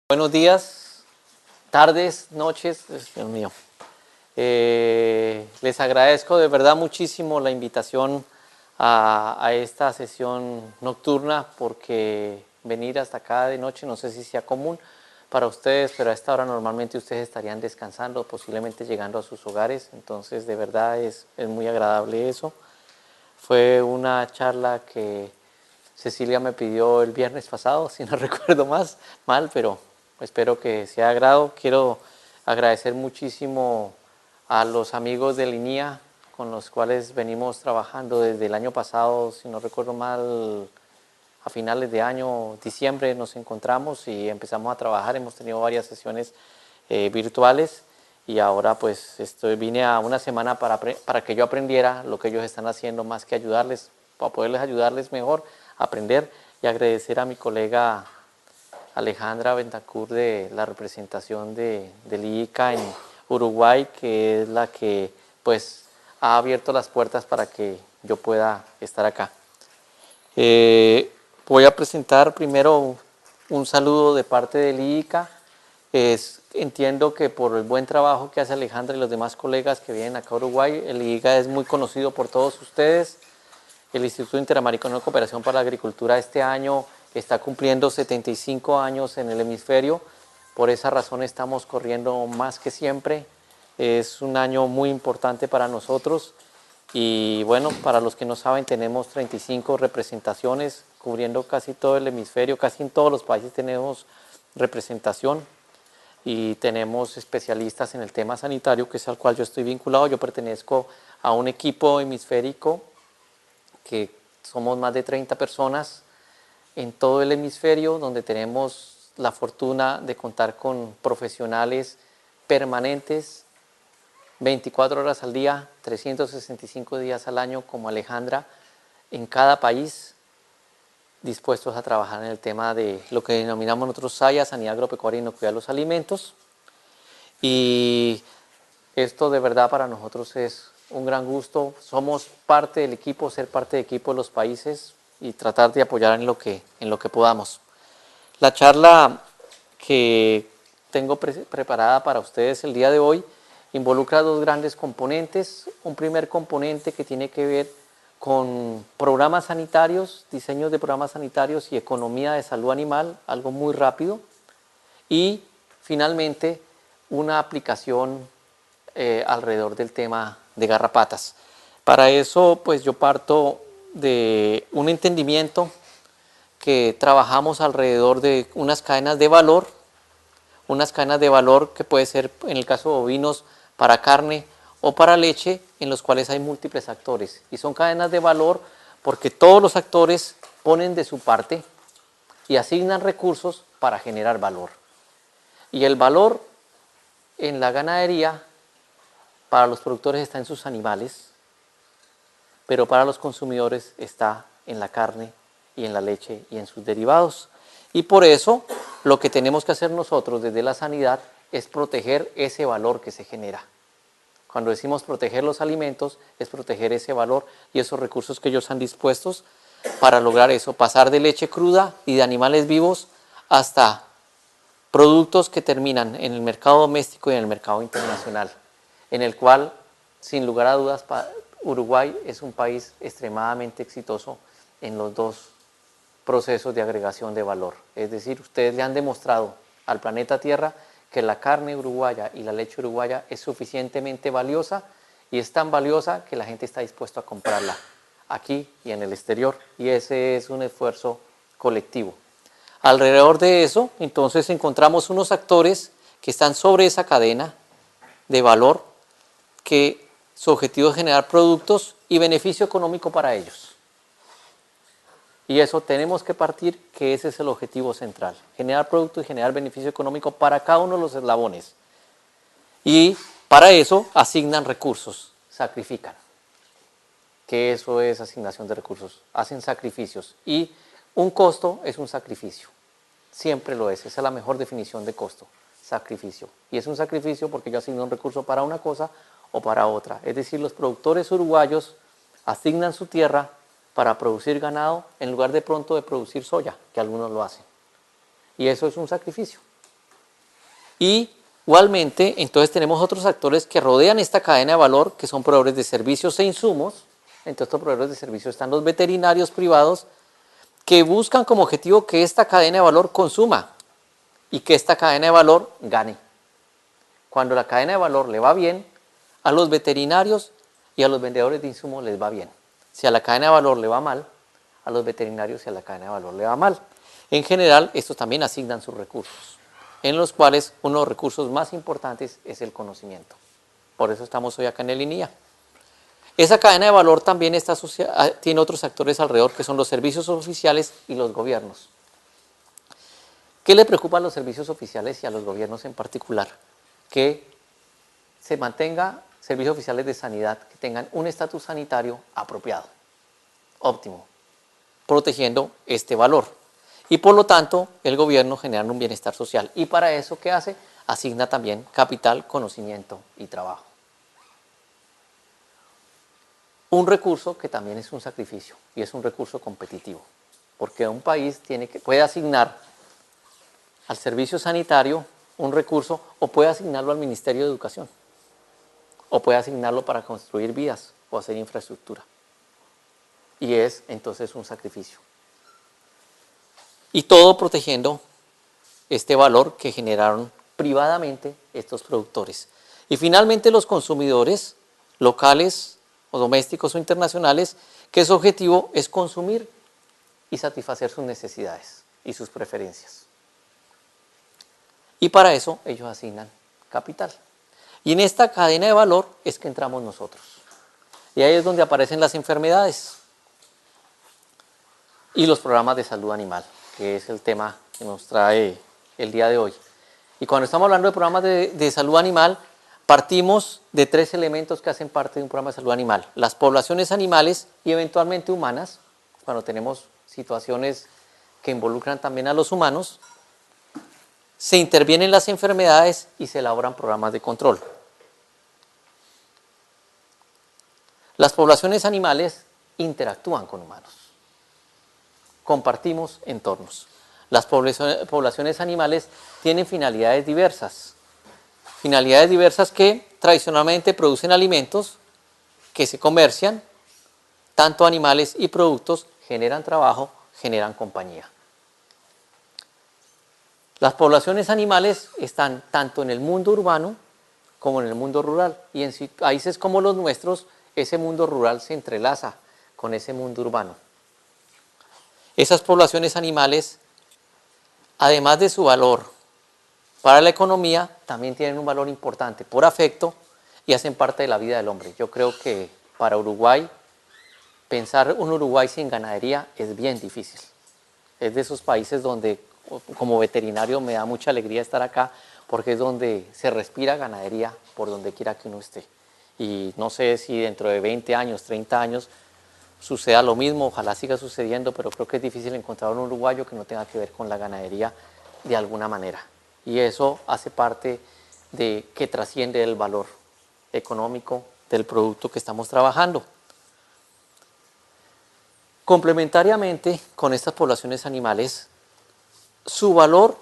Buenos días, tardes, noches, Dios mío. Les agradezco de verdad muchísimo la invitación a esta sesión nocturna, porque venir hasta acá de noche no sé si sea común para ustedes, pero a esta hora normalmente ustedes estarían descansando, posiblemente llegando a sus hogares, entonces de verdad es muy agradable eso. Fue una charla que Cecilia me pidió el viernes pasado, si no recuerdo mal, pero espero que sea de agrado. Quiero agradecer muchísimo a los amigos de Linía con los cuales venimos trabajando desde el año pasado, si no recuerdo mal, a finales de año, diciembre, nos encontramos y empezamos a trabajar. Hemos tenido varias sesiones virtuales y ahora pues vine a una semana para que yo aprendiera lo que ellos están haciendo, más que ayudarles, para poderles ayudarles mejor, aprender, y agradecer a mi colega Alejandra Bentancur de la representación del IICA en Uruguay, que es la que pues ha abierto las puertas para que yo pueda estar acá. Voy a presentar primero un saludo de parte del IICA. Entiendo que por el buen trabajo que hace Alejandra y los demás colegas que vienen acá a Uruguay, el IICA es muy conocido por todos ustedes. El Instituto Interamericano de Cooperación para la Agricultura este año está cumpliendo 75 años en el hemisferio. Por esa razón estamos corriendo más que siempre. Es un año muy importante para nosotros. Y bueno, para los que no saben, tenemos 35 representaciones cubriendo casi todo el hemisferio, casi en todos los países tenemos representación, y tenemos especialistas en el tema sanitario, que es al cual yo estoy vinculado. Yo pertenezco a un equipo hemisférico que somos más de 30 personas en todo el hemisferio, donde tenemos la fortuna de contar con profesionales permanentes 24 horas al día, 365 días al año, como Alejandra, en cada país, dispuestos a trabajar en el tema de lo que denominamos nosotros SAIA, Sanidad Agropecuaria y Inocuidad de los Alimentos. Y esto de verdad para nosotros es un gran gusto. Somos parte del equipo, ser parte del equipo de los países y tratar de apoyar en lo que podamos. La charla que tengo preparada para ustedes el día de hoy involucra dos grandes componentes. Un primer componente que tiene que ver con programas sanitarios, diseños de programas sanitarios y economía de salud animal, algo muy rápido. Y finalmente una aplicación alrededor del tema de garrapatas. Para eso pues yo parto de un entendimiento que trabajamos alrededor de unas cadenas de valor que puede ser, en el caso de bovinos, para carne o para leche, en los cuales hay múltiples actores. Y son cadenas de valor porque todos los actores ponen de su parte y asignan recursos para generar valor. Y el valor en la ganadería para los productores está en sus animales, pero para los consumidores está en la carne y en la leche y en sus derivados. Y por eso lo que tenemos que hacer nosotros desde la sanidad es proteger ese valor que se genera. Cuando decimos proteger los alimentos, es proteger ese valor y esos recursos que ellos han dispuestos para lograr eso, pasar de leche cruda y de animales vivos hasta productos que terminan en el mercado doméstico y en el mercado internacional, en el cual, sin lugar a dudas, Uruguay es un país extremadamente exitoso en los dos procesos de agregación de valor. Es decir, ustedes le han demostrado al planeta Tierra que la carne uruguaya y la leche uruguaya es suficientemente valiosa, y es tan valiosa que la gente está dispuesta a comprarla aquí y en el exterior, y ese es un esfuerzo colectivo. Alrededor de eso, entonces, encontramos unos actores que están sobre esa cadena de valor, que su objetivo es generar productos y beneficio económico para ellos. Y eso tenemos que partir, que ese es el objetivo central, generar productos y generar beneficio económico para cada uno de los eslabones. Y para eso asignan recursos, sacrifican, que eso es asignación de recursos, hacen sacrificios, y un costo es un sacrificio, siempre lo es, esa es la mejor definición de costo, sacrificio. Y es un sacrificio porque yo asigno un recurso para una cosa o para otra. Es decir, los productores uruguayos asignan su tierra para producir ganado en lugar de pronto de producir soya, que algunos lo hacen. Y eso es un sacrificio. Y igualmente, entonces tenemos otros actores que rodean esta cadena de valor, que son proveedores de servicios e insumos. Entre estos proveedores de servicios están los veterinarios privados, que buscan como objetivo que esta cadena de valor consuma y que esta cadena de valor gane. Cuando la cadena de valor le va bien, a los veterinarios y a los vendedores de insumos les va bien. Si a la cadena de valor le va mal, a los veterinarios y a la cadena de valor le va mal. En general, estos también asignan sus recursos, en los cuales uno de los recursos más importantes es el conocimiento. Por eso estamos hoy acá en el INIA. Esa cadena de valor también está tiene otros actores alrededor, que son los servicios oficiales y los gobiernos. ¿Qué le preocupa a los servicios oficiales y a los gobiernos en particular? Que se mantenga servicios oficiales de sanidad que tengan un estatus sanitario apropiado, óptimo, protegiendo este valor. Y por lo tanto, el gobierno genera un bienestar social. Y para eso, ¿qué hace? Asigna también capital, conocimiento y trabajo. Un recurso que también es un sacrificio y es un recurso competitivo, porque un país puede asignar al servicio sanitario un recurso o puede asignarlo al Ministerio de Educación o puede asignarlo para construir vías o hacer infraestructura. Y es entonces un sacrificio. Y todo protegiendo este valor que generaron privadamente estos productores. Y finalmente los consumidores locales o domésticos o internacionales, que su objetivo es consumir y satisfacer sus necesidades y sus preferencias. Y para eso ellos asignan capital. Y en esta cadena de valor es que entramos nosotros. Y ahí es donde aparecen las enfermedades y los programas de salud animal, que es el tema que nos trae el día de hoy. Y cuando estamos hablando de programas de salud animal, partimos de 3 elementos que hacen parte de un programa de salud animal. Las poblaciones animales y eventualmente humanas, cuando tenemos situaciones que involucran también a los humanos, se intervienen las enfermedades y se elaboran programas de control. Las poblaciones animales interactúan con humanos. Compartimos entornos. Las poblaciones animales tienen finalidades diversas. Finalidades diversas que tradicionalmente producen alimentos que se comercian, tanto animales y productos, generan trabajo, generan compañía. Las poblaciones animales están tanto en el mundo urbano como en el mundo rural. Y en países como los nuestros, ese mundo rural se entrelaza con ese mundo urbano. Esas poblaciones animales, además de su valor para la economía, también tienen un valor importante por afecto y hacen parte de la vida del hombre. Yo creo que para Uruguay, pensar un Uruguay sin ganadería es bien difícil. Es de esos países donde, como veterinario, me da mucha alegría estar acá, porque es donde se respira ganadería por donde quiera que uno esté. Y no sé si dentro de 20 años, 30 años, suceda lo mismo, ojalá siga sucediendo, pero creo que es difícil encontrar un uruguayo que no tenga que ver con la ganadería de alguna manera. Y eso hace parte de que trasciende el valor económico del producto que estamos trabajando. Complementariamente con estas poblaciones animales, su valor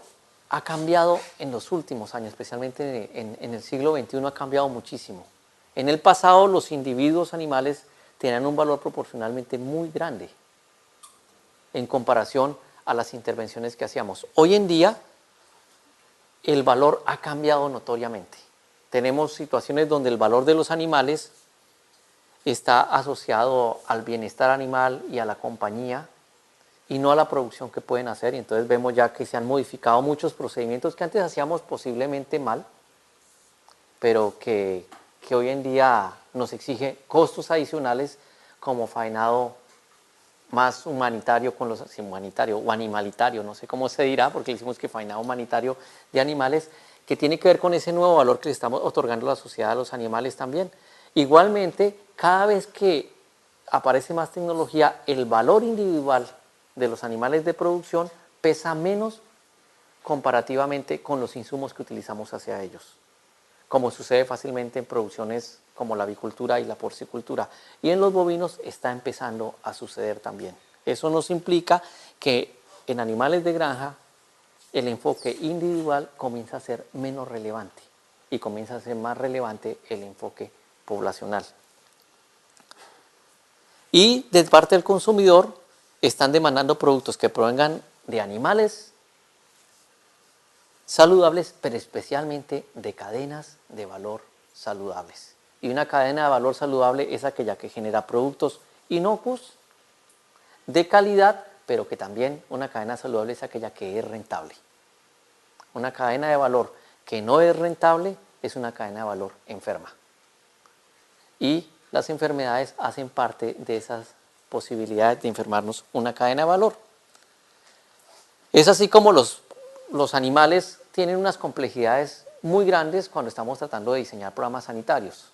ha cambiado en los últimos años, especialmente en el siglo XXI ha cambiado muchísimo. En el pasado los individuos animales tenían un valor proporcionalmente muy grande en comparación a las intervenciones que hacíamos. Hoy en día el valor ha cambiado notoriamente. Tenemos situaciones donde el valor de los animales está asociado al bienestar animal y a la compañía y no a la producción que pueden hacer. Y entonces vemos ya que se han modificado muchos procedimientos que antes hacíamos posiblemente mal, pero que hoy en día nos exige costos adicionales como faenado más humanitario con los humanitario o animalitario, no sé cómo se dirá, porque le decimos que faenado humanitario de animales, que tiene que ver con ese nuevo valor que le estamos otorgando a la sociedad a los animales también. Igualmente, cada vez que aparece más tecnología, el valor individual de los animales de producción pesa menos comparativamente con los insumos que utilizamos hacia ellos, como sucede fácilmente en producciones como la avicultura y la porcicultura. Y en los bovinos está empezando a suceder también. Eso nos implica que en animales de granja el enfoque individual comienza a ser menos relevante y comienza a ser más relevante el enfoque poblacional. Y de parte del consumidor están demandando productos que provengan de animales saludables, pero especialmente de cadenas de valor saludables. Y una cadena de valor saludable es aquella que genera productos inocuos, de calidad, pero que también una cadena saludable es aquella que es rentable. Una cadena de valor que no es rentable es una cadena de valor enferma. Y las enfermedades hacen parte de esas posibilidades de enfermarnos una cadena de valor. Es así como los animales tienen unas complejidades muy grandes cuando estamos tratando de diseñar programas sanitarios.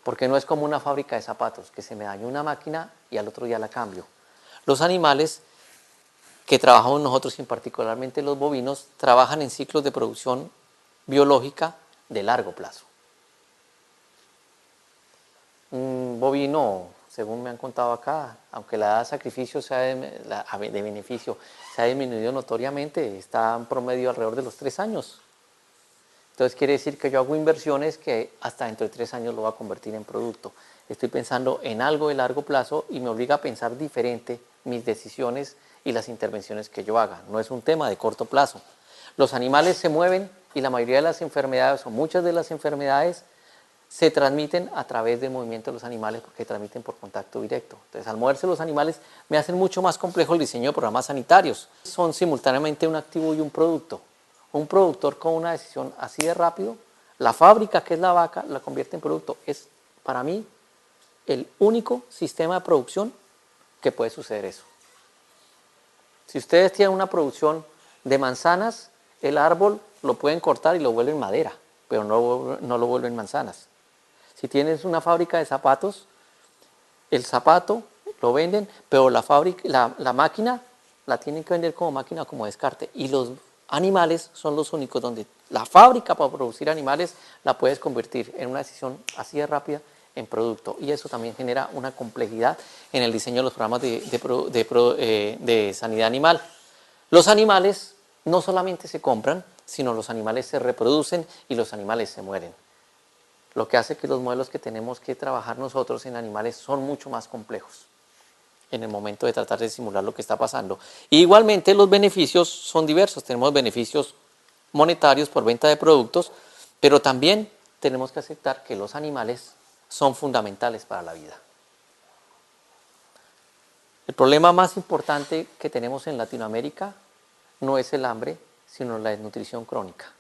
Porque no es como una fábrica de zapatos, que se me dañó una máquina y al otro día la cambio. Los animales que trabajamos nosotros, y particularmente los bovinos, trabajan en ciclos de producción biológica de largo plazo. Un bovino, según me han contado acá, aunque la edad de sacrificio de beneficio se ha disminuido notoriamente, está en promedio alrededor de los 3 años. Entonces quiere decir que yo hago inversiones que hasta dentro de 3 años lo voy a convertir en producto. Estoy pensando en algo de largo plazo y me obliga a pensar diferente mis decisiones y las intervenciones que yo haga. No es un tema de corto plazo. Los animales se mueven y la mayoría de las enfermedades o muchas de las enfermedades se transmiten a través del movimiento de los animales porque se transmiten por contacto directo. Entonces, al moverse los animales me hacen mucho más complejo el diseño de programas sanitarios. Son simultáneamente un activo y un producto. Un productor con una decisión así de rápido, la fábrica que es la vaca la convierte en producto. Es para mí el único sistema de producción que puede suceder eso. Si ustedes tienen una producción de manzanas, el árbol lo pueden cortar y lo vuelven madera, pero no lo vuelven manzanas. Si tienes una fábrica de zapatos, el zapato lo venden, pero la máquina la tienen que vender como máquina, como descarte. Y los animales son los únicos donde la fábrica para producir animales la puedes convertir en una decisión así de rápida en producto. Y eso también genera una complejidad en el diseño de los programas de sanidad animal. Los animales no solamente se compran, sino los animales se reproducen y los animales se mueren. Lo que hace que los modelos que tenemos que trabajar nosotros en animales son mucho más complejos en el momento de tratar de simular lo que está pasando. Y igualmente los beneficios son diversos. Tenemos beneficios monetarios por venta de productos, pero también tenemos que aceptar que los animales son fundamentales para la vida. El problema más importante que tenemos en Latinoamérica no es el hambre, sino la desnutrición crónica.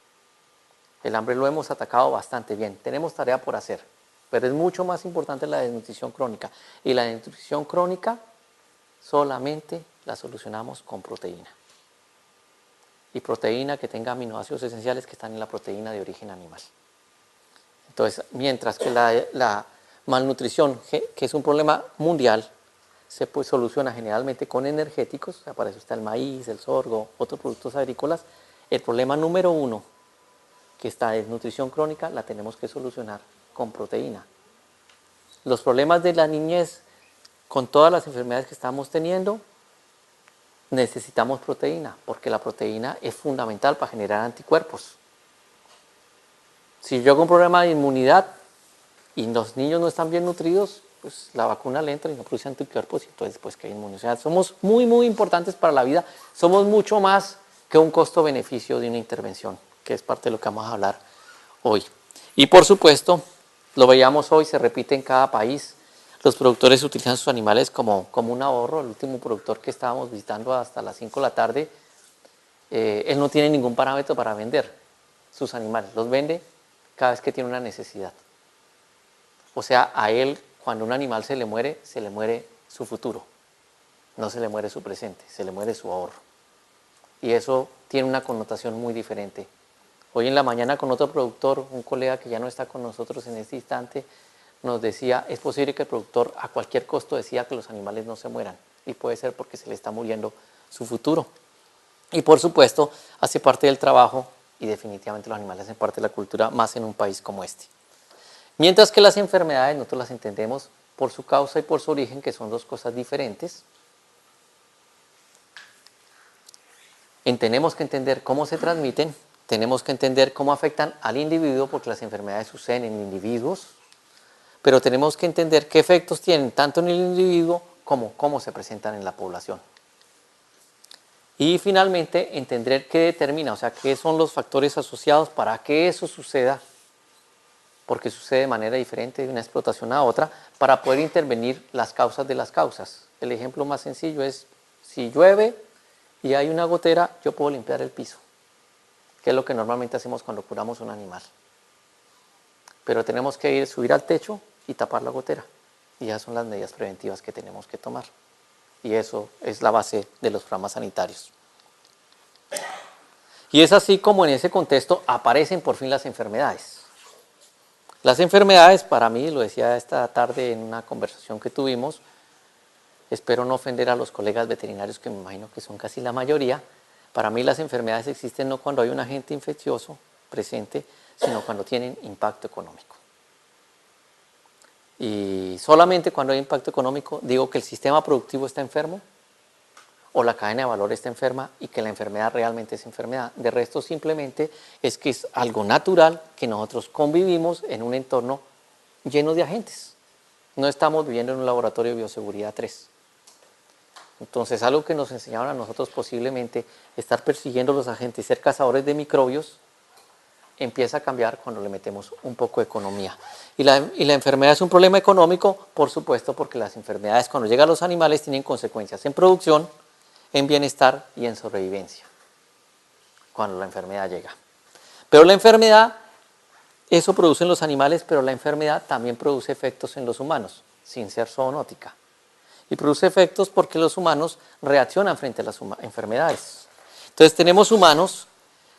El hambre lo hemos atacado bastante bien, tenemos tarea por hacer, pero es mucho más importante la desnutrición crónica. Y la desnutrición crónica solamente la solucionamos con proteína. Y proteína que tenga aminoácidos esenciales que están en la proteína de origen animal. Entonces, mientras que la malnutrición, que es un problema mundial, se soluciona generalmente con energéticos, o sea, para eso está el maíz, el sorgo, otros productos agrícolas, el problema número 1, que está en desnutrición crónica, la tenemos que solucionar con proteína. Los problemas de la niñez, con todas las enfermedades que estamos teniendo, necesitamos proteína, porque la proteína es fundamental para generar anticuerpos. Si yo hago un problema de inmunidad y los niños no están bien nutridos, pues la vacuna le entra y no produce anticuerpos y entonces pues que hay inmunidad. O sea, somos muy, muy importantes para la vida, somos mucho más que un costo-beneficio de una intervención, que es parte de lo que vamos a hablar hoy. Y por supuesto, lo veíamos hoy, se repite en cada país, los productores utilizan sus animales como un ahorro. El último productor que estábamos visitando hasta las 5 de la tarde, él no tiene ningún parámetro para vender sus animales, los vende cada vez que tiene una necesidad. O sea, a él, cuando un animal se le muere su futuro, no se le muere su presente, se le muere su ahorro. Y eso tiene una connotación muy diferente. Hoy en la mañana con otro productor, un colega que ya no está con nosotros en este instante, nos decía, es posible que el productor a cualquier costo decida que los animales no se mueran. Y puede ser porque se le está muriendo su futuro. Y por supuesto, hace parte del trabajo y definitivamente los animales hacen parte de la cultura, más en un país como este. Mientras que las enfermedades nosotros las entendemos por su causa y por su origen, que son dos cosas diferentes. tenemos que entender cómo se transmiten, tenemos que entender cómo afectan al individuo, porque las enfermedades suceden en individuos, pero tenemos que entender qué efectos tienen tanto en el individuo como cómo se presentan en la población. Y finalmente, entender qué determina, o sea, qué son los factores asociados para que eso suceda, porque sucede de manera diferente de una explotación a otra, para poder intervenir las causas de las causas. El ejemplo más sencillo es, si llueve y hay una gotera, yo puedo limpiar el piso, que es lo que normalmente hacemos cuando curamos un animal. Pero tenemos que subir al techo y tapar la gotera. Y esas son las medidas preventivas que tenemos que tomar. Y eso es la base de los programas sanitarios. Y es así como en ese contexto aparecen por fin las enfermedades. Las enfermedades, para mí, lo decía esta tarde en una conversación que tuvimos, espero no ofender a los colegas veterinarios, que me imagino que son casi la mayoría, para mí las enfermedades existen no cuando hay un agente infeccioso presente, sino cuando tienen impacto económico. Y solamente cuando hay impacto económico digo que el sistema productivo está enfermo o la cadena de valor está enferma y que la enfermedad realmente es enfermedad. De resto simplemente es que es algo natural que nosotros convivimos en un entorno lleno de agentes. No estamos viviendo en un laboratorio de bioseguridad 3. Entonces algo que nos enseñaron a nosotros posiblemente estar persiguiendo los agentes, ser cazadores de microbios, empieza a cambiar cuando le metemos un poco de economía. Y la enfermedad es un problema económico, por supuesto, porque las enfermedades cuando llegan a los animales tienen consecuencias en producción, en bienestar y en sobrevivencia, cuando la enfermedad llega. Pero la enfermedad, eso produce en los animales, pero la enfermedad también produce efectos en los humanos, sin ser zoonótica. Y produce efectos porque los humanos reaccionan frente a las enfermedades. Entonces tenemos humanos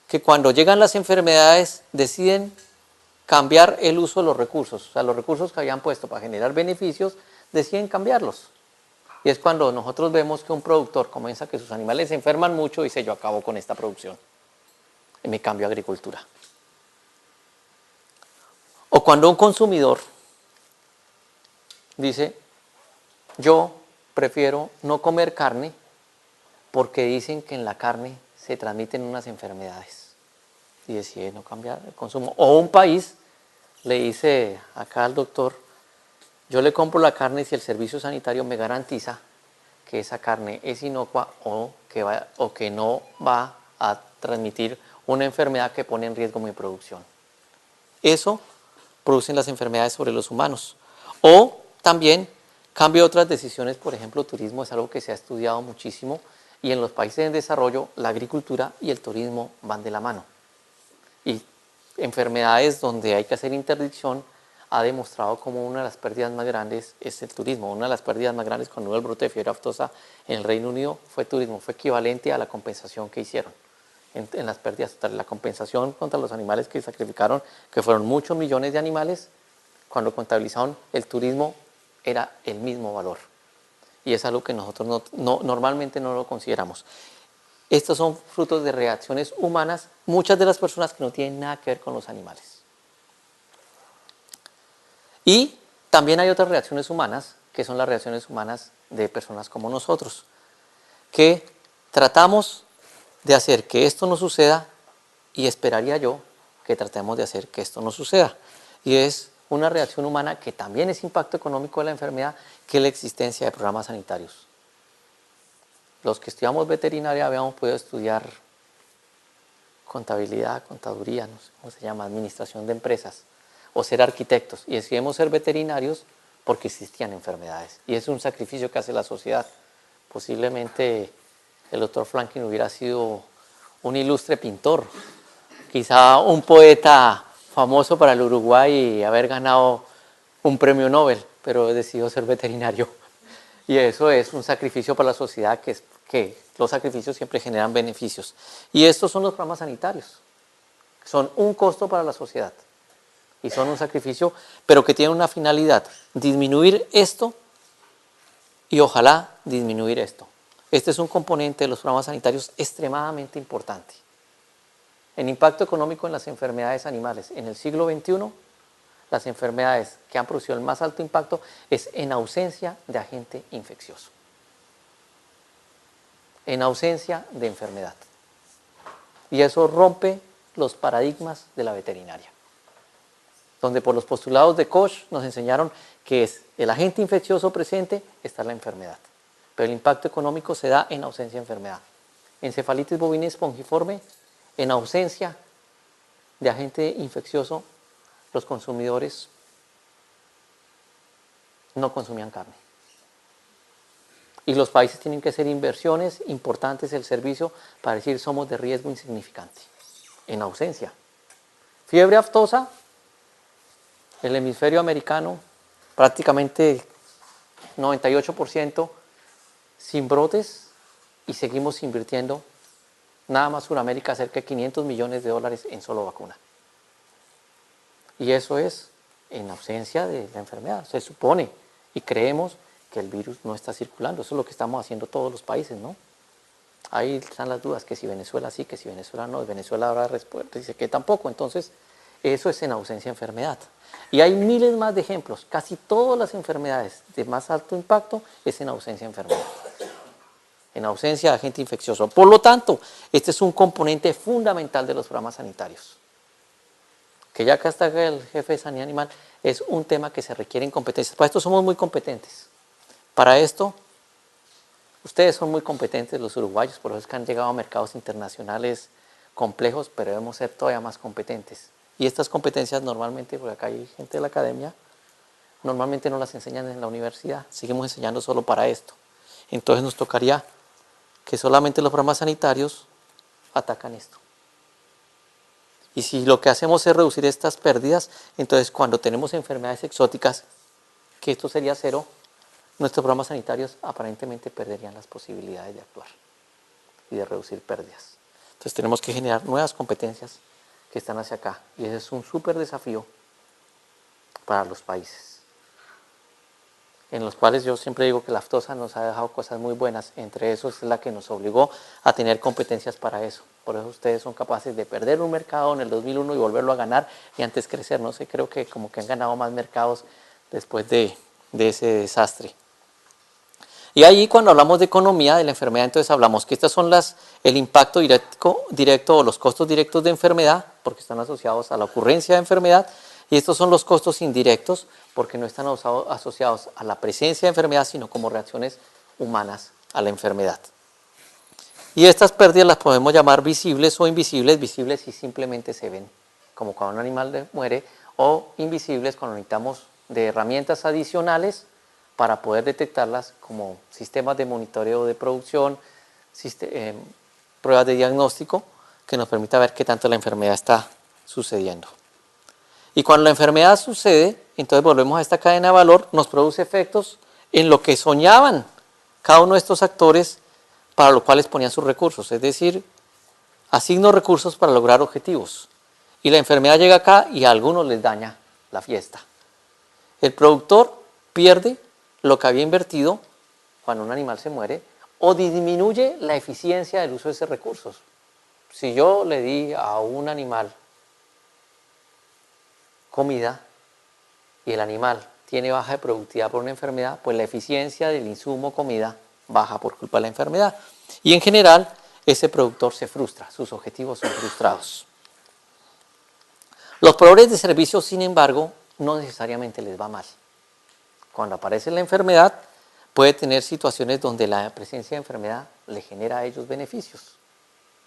que cuando llegan las enfermedades deciden cambiar el uso de los recursos. O sea, los recursos que habían puesto para generar beneficios, deciden cambiarlos. Y es cuando nosotros vemos que un productor comienza que sus animales se enferman mucho y dice, yo acabo con esta producción y me cambio a agricultura. O cuando un consumidor dice, yo prefiero no comer carne porque dicen que en la carne se transmiten unas enfermedades y decide no cambiar el consumo. O un país le dice acá al doctor, yo le compro la carne si el servicio sanitario me garantiza que esa carne es inocua o que no va a transmitir una enfermedad que pone en riesgo mi producción. Eso producen las enfermedades sobre los humanos. O también cambio otras decisiones, por ejemplo, turismo es algo que se ha estudiado muchísimo y en los países en desarrollo la agricultura y el turismo van de la mano. Y enfermedades donde hay que hacer interdicción ha demostrado como una de las pérdidas más grandes es el turismo. Una de las pérdidas más grandes cuando hubo el brote de fiebre aftosa en el Reino Unido fue turismo, fue equivalente a la compensación que hicieron en las pérdidas totales. La compensación contra los animales que sacrificaron, que fueron muchos millones de animales, cuando contabilizaron el turismo era el mismo valor. Y es algo que nosotros normalmente no lo consideramos. Estos son frutos de reacciones humanas, muchas de las personas que no tienen nada que ver con los animales. Y también hay otras reacciones humanas, que son las reacciones humanas de personas como nosotros, que tratamos de hacer que esto no suceda y esperaría yo que tratemos de hacer que esto no suceda. Y es una reacción humana que también es impacto económico de la enfermedad, que es la existencia de programas sanitarios. Los que estudiamos veterinaria habíamos podido estudiar contabilidad, contaduría, no sé cómo se llama, administración de empresas, o ser arquitectos. Y decidimos ser veterinarios porque existían enfermedades. Y es un sacrificio que hace la sociedad. Posiblemente el doctor Franklin hubiera sido un ilustre pintor, quizá un poeta famoso para el Uruguay y haber ganado un premio Nobel, pero decidió ser veterinario. Y eso es un sacrificio para la sociedad, que los sacrificios siempre generan beneficios. Y estos son los programas sanitarios. Son un costo para la sociedad y son un sacrificio, pero que tienen una finalidad, disminuir esto y ojalá disminuir esto. Este es un componente de los programas sanitarios extremadamente importante. El impacto económico en las enfermedades animales en el siglo XXI, las enfermedades que han producido el más alto impacto es en ausencia de agente infeccioso, en ausencia de enfermedad. Y eso rompe los paradigmas de la veterinaria, donde por los postulados de Koch nos enseñaron que es el agente infeccioso presente, está la enfermedad. Pero el impacto económico se da en ausencia de enfermedad. Encefalitis bovina espongiforme, en ausencia de agente infeccioso, los consumidores no consumían carne. Y los países tienen que hacer inversiones importantes en el servicio para decir somos de riesgo insignificante. En ausencia. Fiebre aftosa, el hemisferio americano, prácticamente 98% sin brotes y seguimos invirtiendo, nada más Sudamérica, cerca de 500 millones de dólares en solo vacuna. Y eso es en ausencia de la enfermedad. Se supone y creemos que el virus no está circulando. Eso es lo que estamos haciendo todos los países, ¿no? Ahí están las dudas, que si Venezuela sí, que si Venezuela no. Venezuela ahora dice que tampoco. Entonces, eso es en ausencia de enfermedad. Y hay miles más de ejemplos. Casi todas las enfermedades de más alto impacto es en ausencia de enfermedad. En ausencia de agente infeccioso. Por lo tanto, este es un componente fundamental de los programas sanitarios. Que ya acá está el jefe de sanidad animal, es un tema que se requieren competencias. Para esto somos muy competentes. Para esto, ustedes son muy competentes los uruguayos, por eso es que han llegado a mercados internacionales complejos, pero debemos ser todavía más competentes. Y estas competencias normalmente, porque acá hay gente de la academia, normalmente no las enseñan en la universidad, seguimos enseñando solo para esto. Entonces nos tocaría que solamente los programas sanitarios atacan esto. Y si lo que hacemos es reducir estas pérdidas, entonces cuando tenemos enfermedades exóticas, que esto sería cero, nuestros programas sanitarios aparentemente perderían las posibilidades de actuar y de reducir pérdidas. Entonces tenemos que generar nuevas competencias que están hacia acá. Y ese es un súper desafío para los países, en los cuales yo siempre digo que la aftosa nos ha dejado cosas muy buenas. Entre esos es la que nos obligó a tener competencias para eso. Por eso ustedes son capaces de perder un mercado en el 2001 y volverlo a ganar y antes crecer. No sé, creo que como que han ganado más mercados después de ese desastre. Y ahí cuando hablamos de economía de la enfermedad, entonces hablamos que estas son el impacto directo o los costos directos de enfermedad, porque están asociados a la ocurrencia de enfermedad, y estos son los costos indirectos, porque no están asociados a la presencia de enfermedad, sino como reacciones humanas a la enfermedad. Y estas pérdidas las podemos llamar visibles o invisibles. Visibles si simplemente se ven, como cuando un animal muere, o invisibles cuando necesitamos de herramientas adicionales para poder detectarlas, como sistemas de monitoreo de producción, pruebas de diagnóstico, que nos permita ver qué tanto la enfermedad está sucediendo. Y cuando la enfermedad sucede, entonces volvemos a esta cadena de valor, nos produce efectos en lo que soñaban cada uno de estos actores para los cuales ponían sus recursos, es decir, asigno recursos para lograr objetivos. Y la enfermedad llega acá y a algunos les daña la fiesta. El productor pierde lo que había invertido cuando un animal se muere o disminuye la eficiencia del uso de esos recursos. Si yo le di a un animal comida y el animal tiene baja de productividad por una enfermedad, pues la eficiencia del insumo comida baja por culpa de la enfermedad. Y en general, ese productor se frustra, sus objetivos son frustrados. Los proveedores de servicios, sin embargo, no necesariamente les va mal. Cuando aparece la enfermedad, puede tener situaciones donde la presencia de enfermedad le genera a ellos beneficios.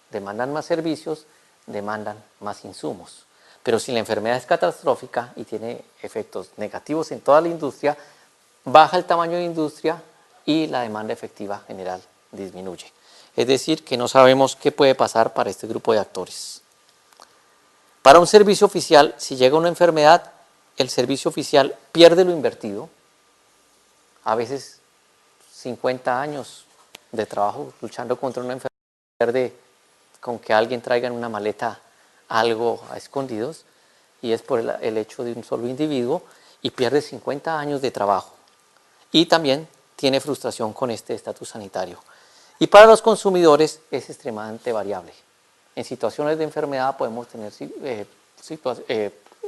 Demandan más servicios, demandan más insumos. Pero si la enfermedad es catastrófica y tiene efectos negativos en toda la industria, baja el tamaño de industria y la demanda efectiva general disminuye. Es decir, que no sabemos qué puede pasar para este grupo de actores. Para un servicio oficial, si llega una enfermedad, el servicio oficial pierde lo invertido. A veces 50 años de trabajo luchando contra una enfermedad, pierde con que alguien traiga en una maleta algo a escondidos, y es por el hecho de un solo individuo, y pierde 50 años de trabajo. Y también tiene frustración con este estatus sanitario. Y para los consumidores es extremadamente variable. En situaciones de enfermedad podemos tener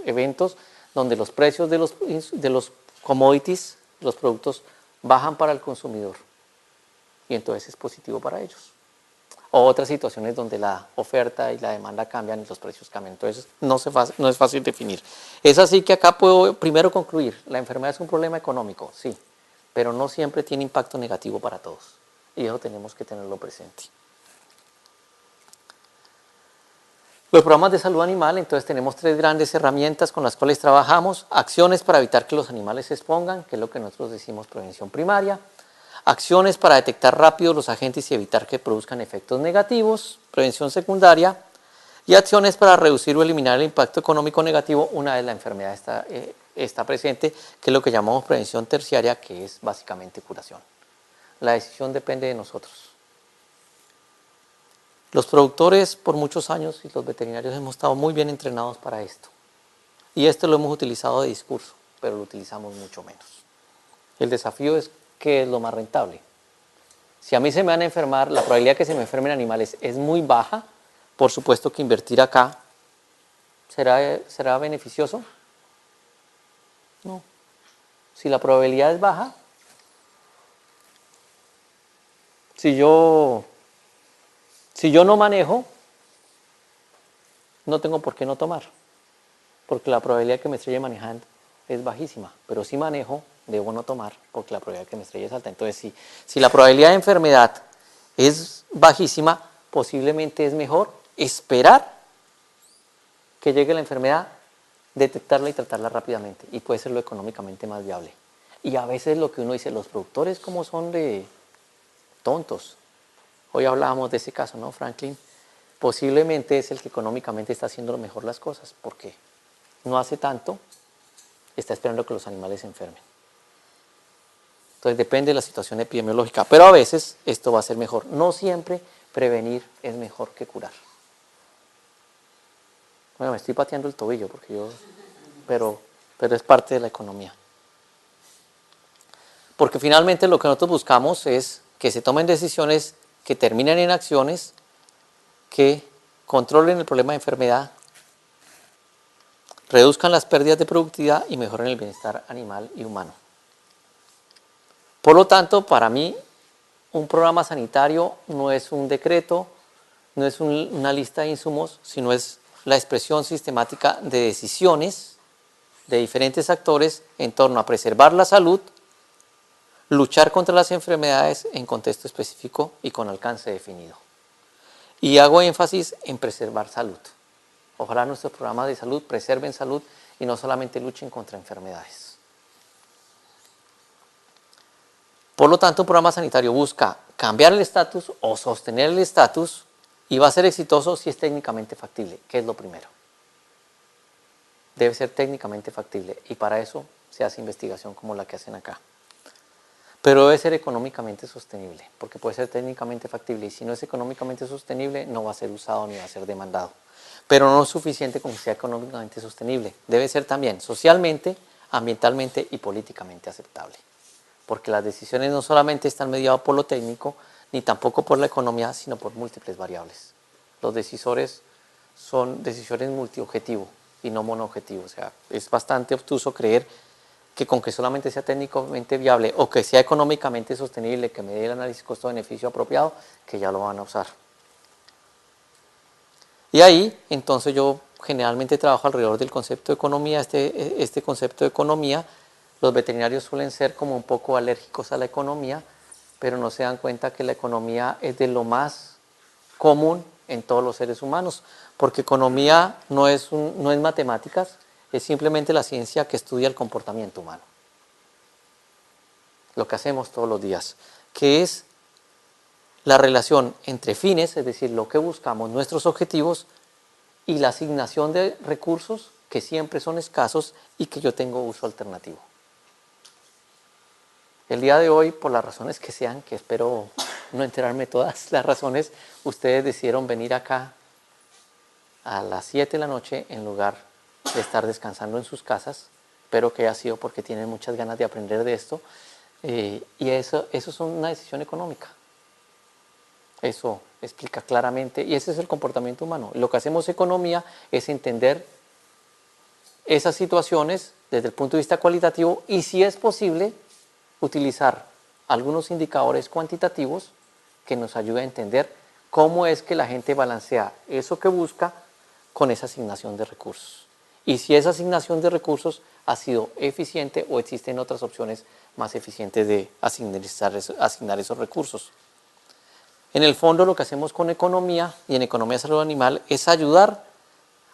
eventos donde los precios de los commodities, los productos, bajan para el consumidor. Y entonces es positivo para ellos. o otras situaciones donde la oferta y la demanda cambian y los precios cambian. Entonces no es fácil definir. Es así que acá puedo primero concluir, la enfermedad es un problema económico, sí, pero no siempre tiene impacto negativo para todos y eso tenemos que tenerlo presente. Los programas de salud animal, entonces tenemos 3 grandes herramientas con las cuales trabajamos. Acciones para evitar que los animales se expongan, que es lo que nosotros decimos prevención primaria. Acciones para detectar rápido los agentes y evitar que produzcan efectos negativos, prevención secundaria. Y acciones para reducir o eliminar el impacto económico negativo una vez la enfermedad está presente, que es lo que llamamos prevención terciaria, que es básicamente curación. La decisión depende de nosotros. Los productores por muchos años y los veterinarios hemos estado muy bien entrenados para esto. Y esto lo hemos utilizado de discurso, pero lo utilizamos mucho menos. El desafío es qué es lo más rentable. Si a mí se me van a enfermar, la probabilidad de que se me enfermen animales es muy baja, por supuesto que invertir acá ¿será beneficioso? No. Si la probabilidad es baja, si yo no manejo, no tengo por qué no tomar, porque la probabilidad de que me estrelle manejando es bajísima, pero si manejo, debo no tomar, porque la probabilidad de que me estrelle es alta. Entonces, si la probabilidad de enfermedad es bajísima, posiblemente es mejor esperar que llegue la enfermedad, detectarla y tratarla rápidamente, y puede ser lo económicamente más viable. Y a veces lo que uno dice, los productores como son de tontos. Hoy hablábamos de ese caso, ¿no, Franklin? Posiblemente es el que económicamente está haciendo mejor las cosas, porque no hace tanto, está esperando que los animales se enfermen. Entonces depende de la situación epidemiológica, pero a veces esto va a ser mejor. No siempre prevenir es mejor que curar. Bueno, me estoy pateando el tobillo, pero es parte de la economía. Porque finalmente lo que nosotros buscamos es que se tomen decisiones que terminen en acciones que controlen el problema de enfermedad, reduzcan las pérdidas de productividad y mejoren el bienestar animal y humano. Por lo tanto, para mí, un programa sanitario no es un decreto, no es una lista de insumos, sino es la expresión sistemática de decisiones de diferentes actores en torno a preservar la salud, luchar contra las enfermedades en contexto específico y con alcance definido. Y hago énfasis en preservar salud. Ojalá nuestros programas de salud preserven salud y no solamente luchen contra enfermedades. Por lo tanto, un programa sanitario busca cambiar el estatus o sostener el estatus y va a ser exitoso si es técnicamente factible, que es lo primero. Debe ser técnicamente factible y para eso se hace investigación como la que hacen acá. Pero debe ser económicamente sostenible, porque puede ser técnicamente factible y si no es económicamente sostenible no va a ser usado ni va a ser demandado. Pero no es suficiente con que sea económicamente sostenible. Debe ser también socialmente, ambientalmente y políticamente aceptable. Porque las decisiones no solamente están mediadas por lo técnico, ni tampoco por la economía, sino por múltiples variables. Los decisores son decisiones multiobjetivo y no monoobjetivo. O sea, es bastante obtuso creer que con que solamente sea técnicamente viable o que sea económicamente sostenible, que me dé el análisis costo-beneficio apropiado, que ya lo van a usar. Y ahí, entonces yo generalmente trabajo alrededor del concepto de economía. Este concepto de economía, los veterinarios suelen ser como un poco alérgicos a la economía, pero no se dan cuenta que la economía es de lo más común en todos los seres humanos, porque economía no es matemáticas, es simplemente la ciencia que estudia el comportamiento humano. Lo que hacemos todos los días, que es la relación entre fines, es decir, lo que buscamos, nuestros objetivos, y la asignación de recursos que siempre son escasos y que yo tengo uso alternativo. El día de hoy, por las razones que sean, que espero no enterarme todas las razones, ustedes decidieron venir acá a las 7 de la noche en lugar de estar descansando en sus casas. Espero que haya sido porque tienen muchas ganas de aprender de esto. Y eso es una decisión económica. Eso explica claramente, y ese es el comportamiento humano. Lo que hacemos economía es entender esas situaciones desde el punto de vista cualitativo y, si es posible, utilizar algunos indicadores cuantitativos que nos ayuden a entender cómo es que la gente balancea eso que busca con esa asignación de recursos. Y si esa asignación de recursos ha sido eficiente o existen otras opciones más eficientes de asignar esos recursos. En el fondo lo que hacemos con economía y en economía de salud animal es ayudar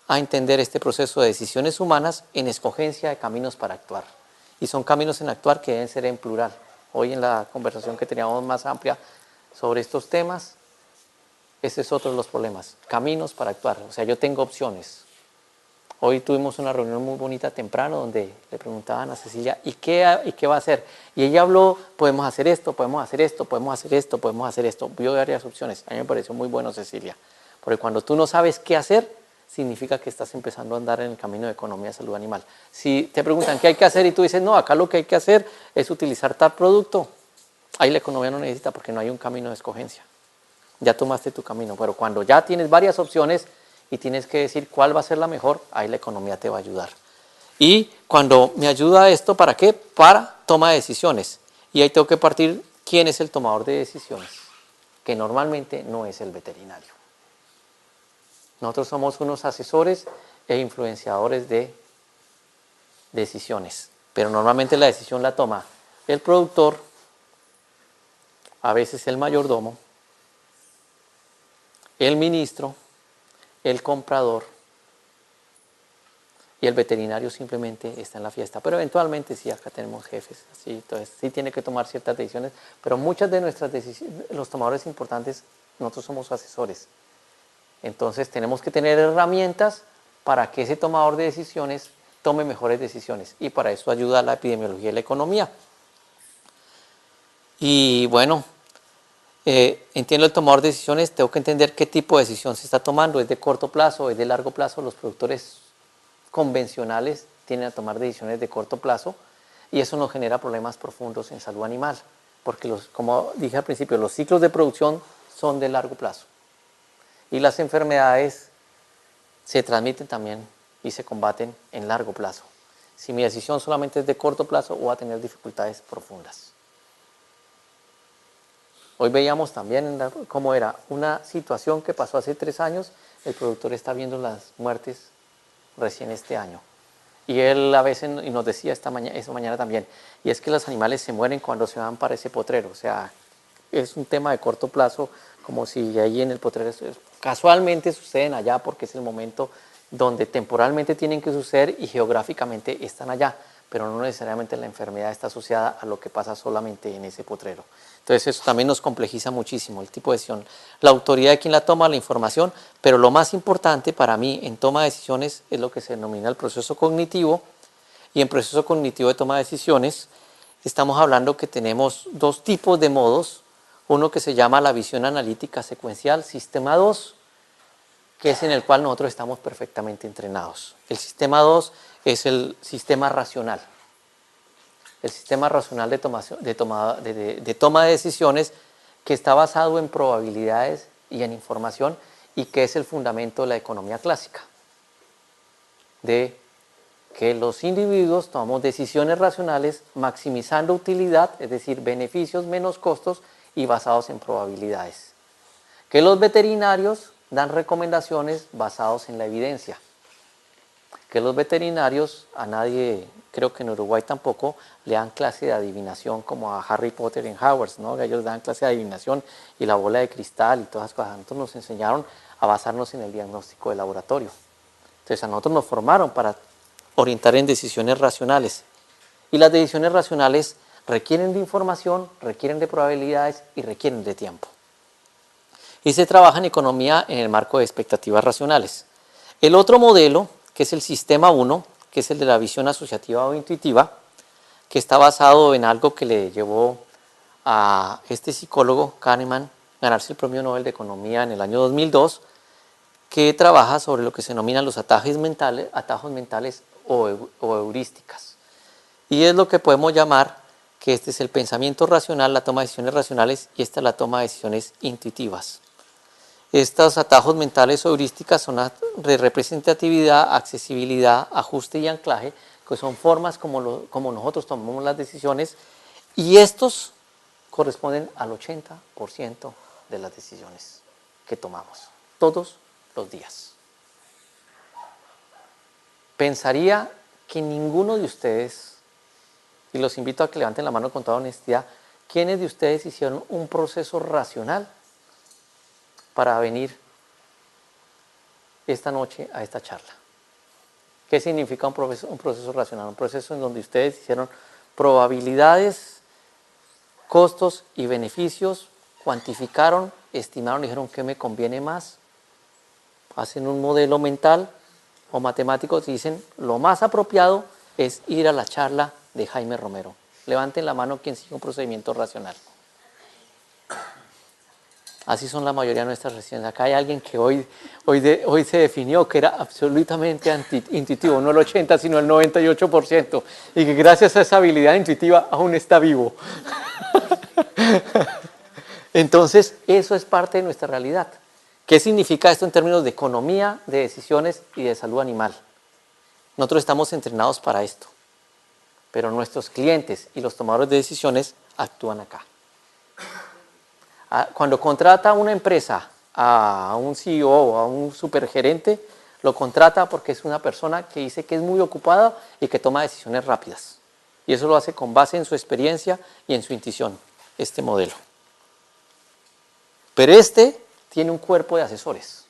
a entender este proceso de decisiones humanas en escogencia de caminos para actuar. Y son caminos en actuar que deben ser en plural. Hoy en la conversación que teníamos más amplia sobre estos temas, ese es otro de los problemas, caminos para actuar. O sea, yo tengo opciones. Hoy tuvimos una reunión muy bonita temprano donde le preguntaban a Cecilia, ¿y qué va a hacer? Y ella habló, podemos hacer esto, podemos hacer esto, podemos hacer esto, podemos hacer esto. Vio varias opciones. A mí me pareció muy bueno, Cecilia. Porque cuando tú no sabes qué hacer, significa que estás empezando a andar en el camino de economía de salud animal. Si te preguntan qué hay que hacer y tú dices, no, acá lo que hay que hacer es utilizar tal producto, ahí la economía no necesita porque no hay un camino de escogencia. Ya tomaste tu camino, pero cuando ya tienes varias opciones y tienes que decir cuál va a ser la mejor, ahí la economía te va a ayudar. Y cuando me ayuda esto, ¿para qué? Para toma de decisiones. Y ahí tengo que partir quién es el tomador de decisiones, que normalmente no es el veterinario. Nosotros somos unos asesores e influenciadores de decisiones, pero normalmente la decisión la toma el productor, a veces el mayordomo, el ministro, el comprador y el veterinario simplemente está en la fiesta. Pero eventualmente sí, acá tenemos jefes, así, entonces sí tiene que tomar ciertas decisiones, pero muchas de nuestras decisiones, los tomadores importantes, nosotros somos asesores. Entonces tenemos que tener herramientas para que ese tomador de decisiones tome mejores decisiones y para eso ayuda la epidemiología y la economía. Y bueno, entiendo el tomador de decisiones, tengo que entender qué tipo de decisión se está tomando, es de corto plazo, es de largo plazo. Los productores convencionales tienden a tomar decisiones de corto plazo y eso nos genera problemas profundos en salud animal, porque como dije al principio, los ciclos de producción son de largo plazo. Y las enfermedades se transmiten también y se combaten en largo plazo. Si mi decisión solamente es de corto plazo, voy a tener dificultades profundas. Hoy veíamos también cómo era una situación que pasó hace 3 años, el productor está viendo las muertes recién este año. Y él a veces y nos decía esa mañana también, y es que los animales se mueren cuando se van para ese potrero, o sea, es un tema de corto plazo, como si ahí en el potrero casualmente suceden allá porque es el momento donde temporalmente tienen que suceder y geográficamente están allá, pero no necesariamente la enfermedad está asociada a lo que pasa solamente en ese potrero. Entonces eso también nos complejiza muchísimo el tipo de decisión, la autoridad de quien la toma, la información, pero lo más importante para mí en toma de decisiones es lo que se denomina el proceso cognitivo, y en proceso cognitivo de toma de decisiones estamos hablando que tenemos 2 tipos de modos, uno que se llama la visión analítica secuencial, sistema 2, que es en el cual nosotros estamos perfectamente entrenados. El sistema 2 es el sistema racional. El sistema racional de toma de decisiones que está basado en probabilidades y en información y que es el fundamento de la economía clásica. De que los individuos tomamos decisiones racionales maximizando utilidad, es decir, beneficios menos costos y basados en probabilidades. Que los veterinarios dan recomendaciones basados en la evidencia. Que los veterinarios, a nadie, creo que en Uruguay tampoco, le dan clase de adivinación como a Harry Potter en Hogwarts, ¿no? Ellos dan clase de adivinación y la bola de cristal y todas esas cosas. Nosotros nos enseñaron a basarnos en el diagnóstico de laboratorio. Entonces a nosotros nos formaron para orientar en decisiones racionales. Y las decisiones racionales requieren de información, requieren de probabilidades y requieren de tiempo. Y se trabaja en economía en el marco de expectativas racionales. El otro modelo, que es el sistema 1, que es el de la visión asociativa o intuitiva, que está basado en algo que le llevó a este psicólogo Kahneman ganarse el Premio Nobel de Economía en el año 2002, que trabaja sobre lo que se denominan los atajos mentales o heurísticas. Y es lo que podemos llamar que este es el pensamiento racional, la toma de decisiones racionales, y esta es la toma de decisiones intuitivas. Estos atajos mentales o heurísticas son de representatividad, accesibilidad, ajuste y anclaje, que son formas como nosotros tomamos las decisiones, y estos corresponden al 80% de las decisiones que tomamos, todos los días. Pensaría que ninguno de ustedes, y los invito a que levanten la mano con toda honestidad, ¿quiénes de ustedes hicieron un proceso racional para venir esta noche a esta charla? ¿Qué significa un proceso racional? Un proceso en donde ustedes hicieron probabilidades, costos y beneficios, cuantificaron, estimaron, dijeron qué me conviene más, hacen un modelo mental o matemático y dicen lo más apropiado es ir a la charla de Jaime Romero. Levanten la mano quien sigue un procedimiento racional. Así son la mayoría de nuestras decisiones. Acá hay alguien que hoy se definió que era absolutamente intuitivo, no el 80, sino el 98%, y que gracias a esa habilidad intuitiva aún está vivo. Entonces, eso es parte de nuestra realidad. ¿Qué significa esto en términos de economía, de decisiones y de salud animal? Nosotros estamos entrenados para esto, pero nuestros clientes y los tomadores de decisiones actúan acá. Cuando contrata una empresa a un CEO o a un supergerente, lo contrata porque es una persona que dice que es muy ocupada y que toma decisiones rápidas. Y eso lo hace con base en su experiencia y en su intuición, este modelo. Pero este tiene un cuerpo de asesores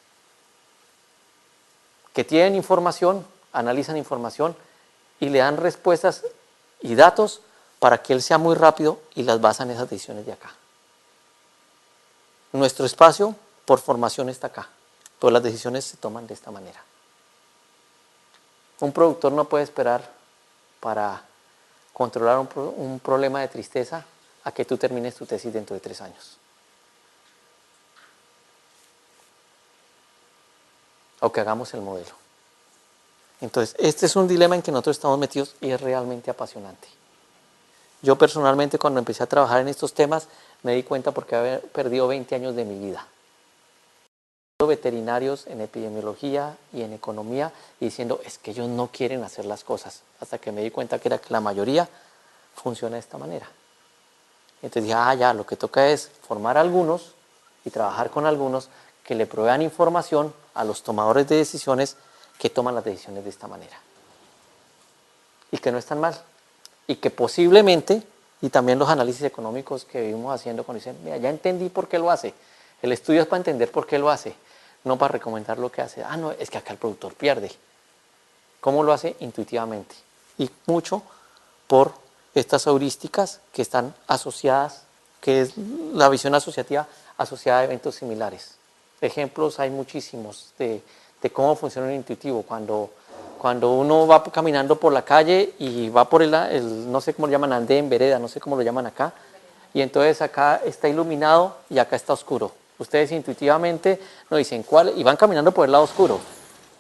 que tienen información, analizan información y le dan respuestas y datos para que él sea muy rápido y las basan en esas decisiones de acá. Nuestro espacio por formación está acá, pero las decisiones se toman de esta manera. Un productor no puede esperar para controlar un problema de tristeza a que tú termines tu tesis dentro de 3 años. O que hagamos el modelo. Entonces, este es un dilema en que nosotros estamos metidos y es realmente apasionante. Yo personalmente cuando empecé a trabajar en estos temas me di cuenta porque había perdido 20 años de mi vida. Veterinarios en epidemiología y en economía y diciendo es que ellos no quieren hacer las cosas. Hasta que me di cuenta que la mayoría funciona de esta manera. Entonces dije, ya, lo que toca es formar a algunos y trabajar con algunos que le provean información a los tomadores de decisiones que toman las decisiones de esta manera. Y que no están mal. Y que posiblemente, y también los análisis económicos que vivimos haciendo cuando dicen, mira, ya entendí por qué lo hace. El estudio es para entender por qué lo hace, no para recomendar lo que hace. No, es que acá el productor pierde. ¿Cómo lo hace? Intuitivamente. Y mucho por estas heurísticas que están asociadas, que es la visión asociativa asociada a eventos similares. Ejemplos hay muchísimos de cómo funciona el intuitivo. Cuando uno va caminando por la calle y va por el no sé cómo lo llaman, andén, vereda, no sé cómo lo llaman acá, y entonces acá está iluminado y acá está oscuro. Ustedes intuitivamente no dicen cuál, y van caminando por el lado oscuro,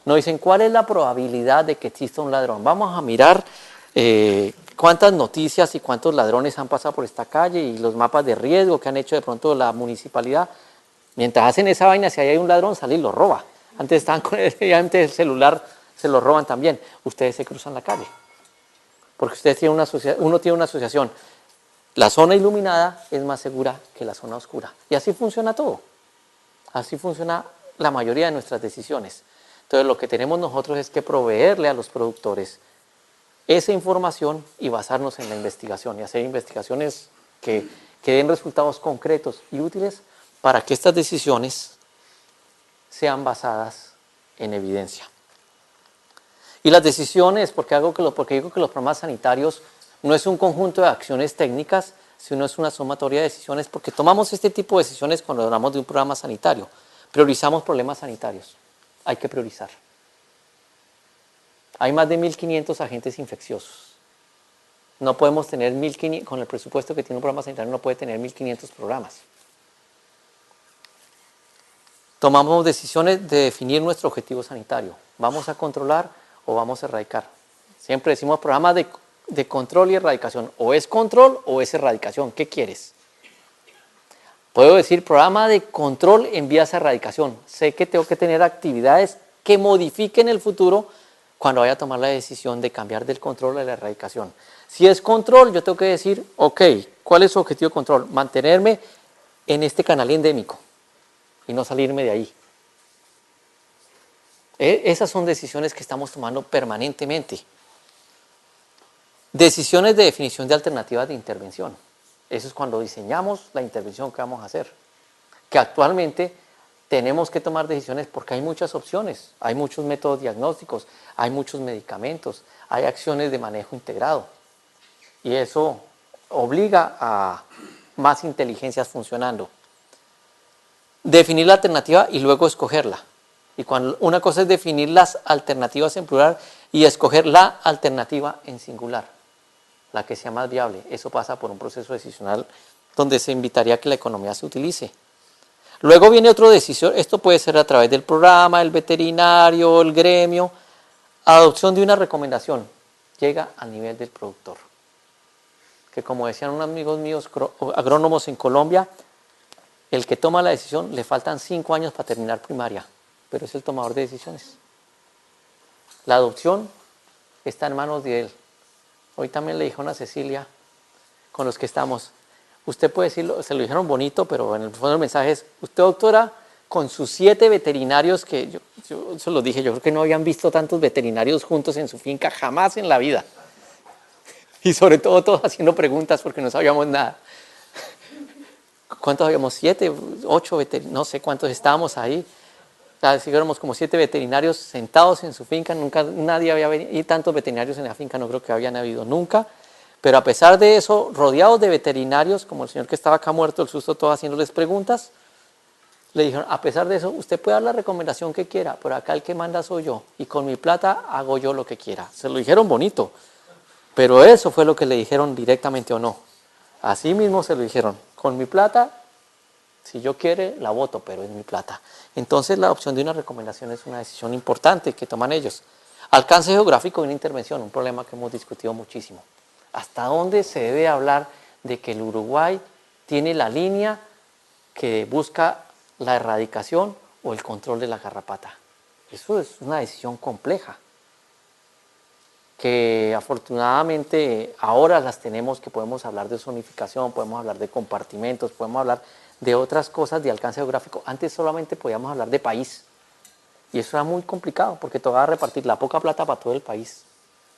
no dicen cuál es la probabilidad de que exista un ladrón. Vamos a mirar cuántas noticias y cuántos ladrones han pasado por esta calle y los mapas de riesgo que han hecho de pronto la municipalidad. Mientras hacen esa vaina, si hay un ladrón, sale y lo roba. Antes estaban con el celular, se lo roban también. Ustedes se cruzan la calle. Porque ustedes tienen uno tiene una asociación. La zona iluminada es más segura que la zona oscura. Y así funciona todo. Así funciona la mayoría de nuestras decisiones. Entonces lo que tenemos nosotros es que proveerle a los productores esa información y basarnos en la investigación y hacer investigaciones que den resultados concretos y útiles para que estas decisiones sean basadas en evidencia. Y las decisiones, porque digo que los programas sanitarios no es un conjunto de acciones técnicas, sino es una sumatoria de decisiones, porque tomamos este tipo de decisiones cuando hablamos de un programa sanitario. Priorizamos problemas sanitarios. Hay que priorizar. Hay más de 1.500 agentes infecciosos. No podemos tener 1.500, con el presupuesto que tiene un programa sanitario, no puede tener 1.500 programas. Tomamos decisiones de definir nuestro objetivo sanitario. ¿Vamos a controlar o vamos a erradicar? Siempre decimos programas de control y erradicación. O es control o es erradicación. ¿Qué quieres? Puedo decir programa de control en vías a erradicación. Sé que tengo que tener actividades que modifiquen el futuro cuando vaya a tomar la decisión de cambiar del control a la erradicación. Si es control, yo tengo que decir, ok, ¿cuál es su objetivo de control? Mantenerme en este canal endémico. y no salirme de ahí. Esas son decisiones que estamos tomando permanentemente. Decisiones de definición de alternativas de intervención. Eso es cuando diseñamos la intervención que vamos a hacer. Que actualmente tenemos que tomar decisiones porque hay muchas opciones, hay muchos métodos diagnósticos, hay muchos medicamentos, hay acciones de manejo integrado. Y eso obliga a más inteligencias funcionando. Definir la alternativa y luego escogerla. Y cuando una cosa es definir las alternativas en plural y escoger la alternativa en singular, la que sea más viable. Eso pasa por un proceso decisional donde se invitaría a que la economía se utilice. Luego viene otra decisión, esto puede ser a través del programa, el veterinario, el gremio. Adopción de una recomendación llega al nivel del productor. Que como decían unos amigos míos agrónomos en Colombia, el que toma la decisión le faltan 5 años para terminar primaria, pero es el tomador de decisiones. La adopción está en manos de él. Hoy también le dijeron a Cecilia, con los que estamos, usted puede decirlo, se lo dijeron bonito, pero en el fondo el mensaje es, usted doctora, con sus 7 veterinarios, que yo se los dije, yo creo que no habían visto tantos veterinarios juntos en su finca jamás en la vida. Y sobre todo todos haciendo preguntas porque no sabíamos nada. ¿Cuántos habíamos? 7, 8 veterinarios, no sé cuántos estábamos ahí. Así que éramos como 7 veterinarios sentados en su finca, nunca nadie había venido, y tantos veterinarios en la finca no creo que habían habido nunca. Pero a pesar de eso, rodeados de veterinarios, como el señor que estaba acá muerto, el susto, todos haciéndoles preguntas, le dijeron, a pesar de eso, usted puede dar la recomendación que quiera, pero acá el que manda soy yo, y con mi plata hago yo lo que quiera. Se lo dijeron bonito, pero eso fue lo que le dijeron directamente o no. Así mismo se lo dijeron, con mi plata, si yo quiere, la voto, pero es mi plata. Entonces la opción de una recomendación es una decisión importante que toman ellos. Alcance geográfico de una intervención, un problema que hemos discutido muchísimo. ¿Hasta dónde se debe hablar de que el Uruguay tiene la línea que busca la erradicación o el control de la garrapata? Eso es una decisión compleja, que afortunadamente ahora las tenemos, que podemos hablar de zonificación, podemos hablar de compartimentos, podemos hablar de otras cosas de alcance geográfico. Antes solamente podíamos hablar de país y eso era muy complicado porque tocaba repartir la poca plata para todo el país.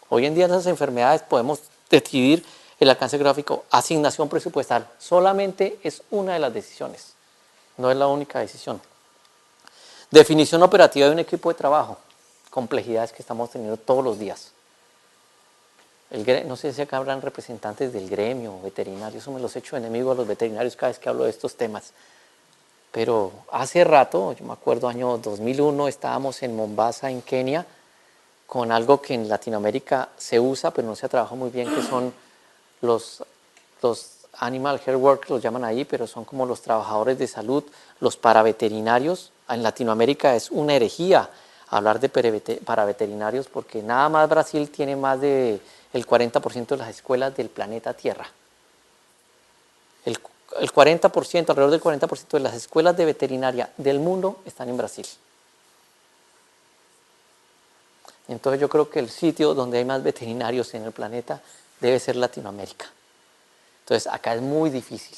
Hoy en día en esas enfermedades podemos decidir el alcance geográfico, asignación presupuestal, solamente es una de las decisiones, no es la única decisión. Definición operativa de un equipo de trabajo, complejidades que estamos teniendo todos los días. No sé si acá habrán representantes del gremio, veterinarios, eso me los echo enemigo a los veterinarios cada vez que hablo de estos temas. Pero hace rato, yo me acuerdo año 2001, estábamos en Mombasa, en Kenia, con algo que en Latinoamérica se usa, pero no se trabaja muy bien, que son los Animal Health Workers, los llaman ahí, pero son como los trabajadores de salud, los paraveterinarios. En Latinoamérica es una herejía hablar de paraveterinarios porque nada más Brasil tiene más de el 40% de las escuelas del planeta Tierra. El 40%, alrededor del 40% de las escuelas de veterinaria del mundo están en Brasil. Entonces yo creo que el sitio donde hay más veterinarios en el planeta debe ser Latinoamérica. Entonces acá es muy difícil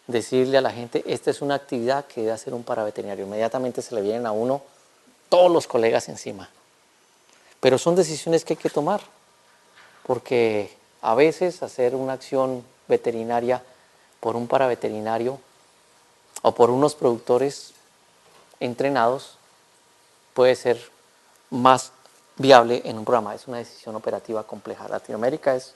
decirle a la gente, esta es una actividad que debe hacer un paraveterinario. Inmediatamente se le vienen a uno todos los colegas encima. Pero son decisiones que hay que tomar, porque a veces hacer una acción veterinaria por un paraveterinario o por unos productores entrenados puede ser más viable en un programa. Es una decisión operativa compleja. Latinoamérica es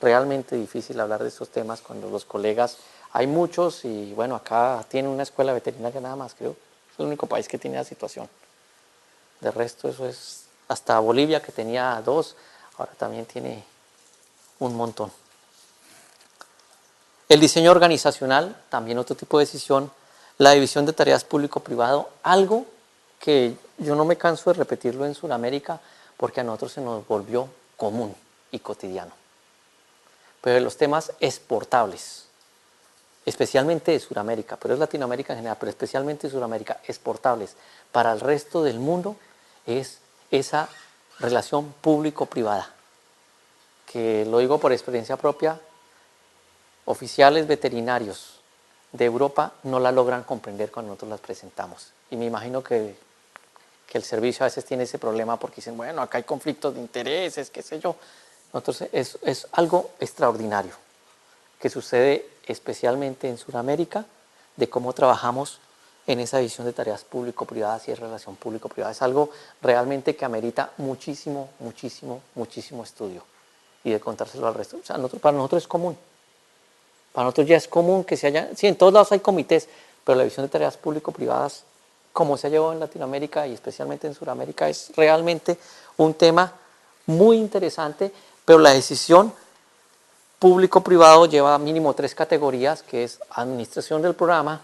realmente difícil hablar de estos temas cuando los colegas, hay muchos y bueno, acá tienen una escuela veterinaria nada más, creo. Es el único país que tiene la situación. De resto eso es, hasta Bolivia que tenía 2, ahora también tiene un montón. El diseño organizacional, también otro tipo de decisión. La división de tareas público-privado, algo que yo no me canso de repetirlo en Sudamérica porque a nosotros se nos volvió común y cotidiano. Pero de los temas exportables, especialmente de Sudamérica, pero es Latinoamérica en general, pero especialmente de Sudamérica, exportables para el resto del mundo, es esa relación público-privada, que lo digo por experiencia propia, oficiales veterinarios de Europa no la logran comprender cuando nosotros las presentamos. Y me imagino que el servicio a veces tiene ese problema porque dicen, bueno, acá hay conflictos de intereses, qué sé yo. Nosotros es algo extraordinario que sucede especialmente en Sudamérica, de cómo trabajamos en esa división de tareas público-privadas y de relación público-privada. Es algo realmente que amerita muchísimo, muchísimo, muchísimo estudio y de contárselo al resto. O sea, para nosotros es común. Para nosotros ya es común que se haya, sí, en todos lados hay comités, pero la división de tareas público-privadas, como se ha llevado en Latinoamérica y especialmente en Sudamérica, es realmente un tema muy interesante, pero la decisión público-privado lleva mínimo 3 categorías, que es administración del programa,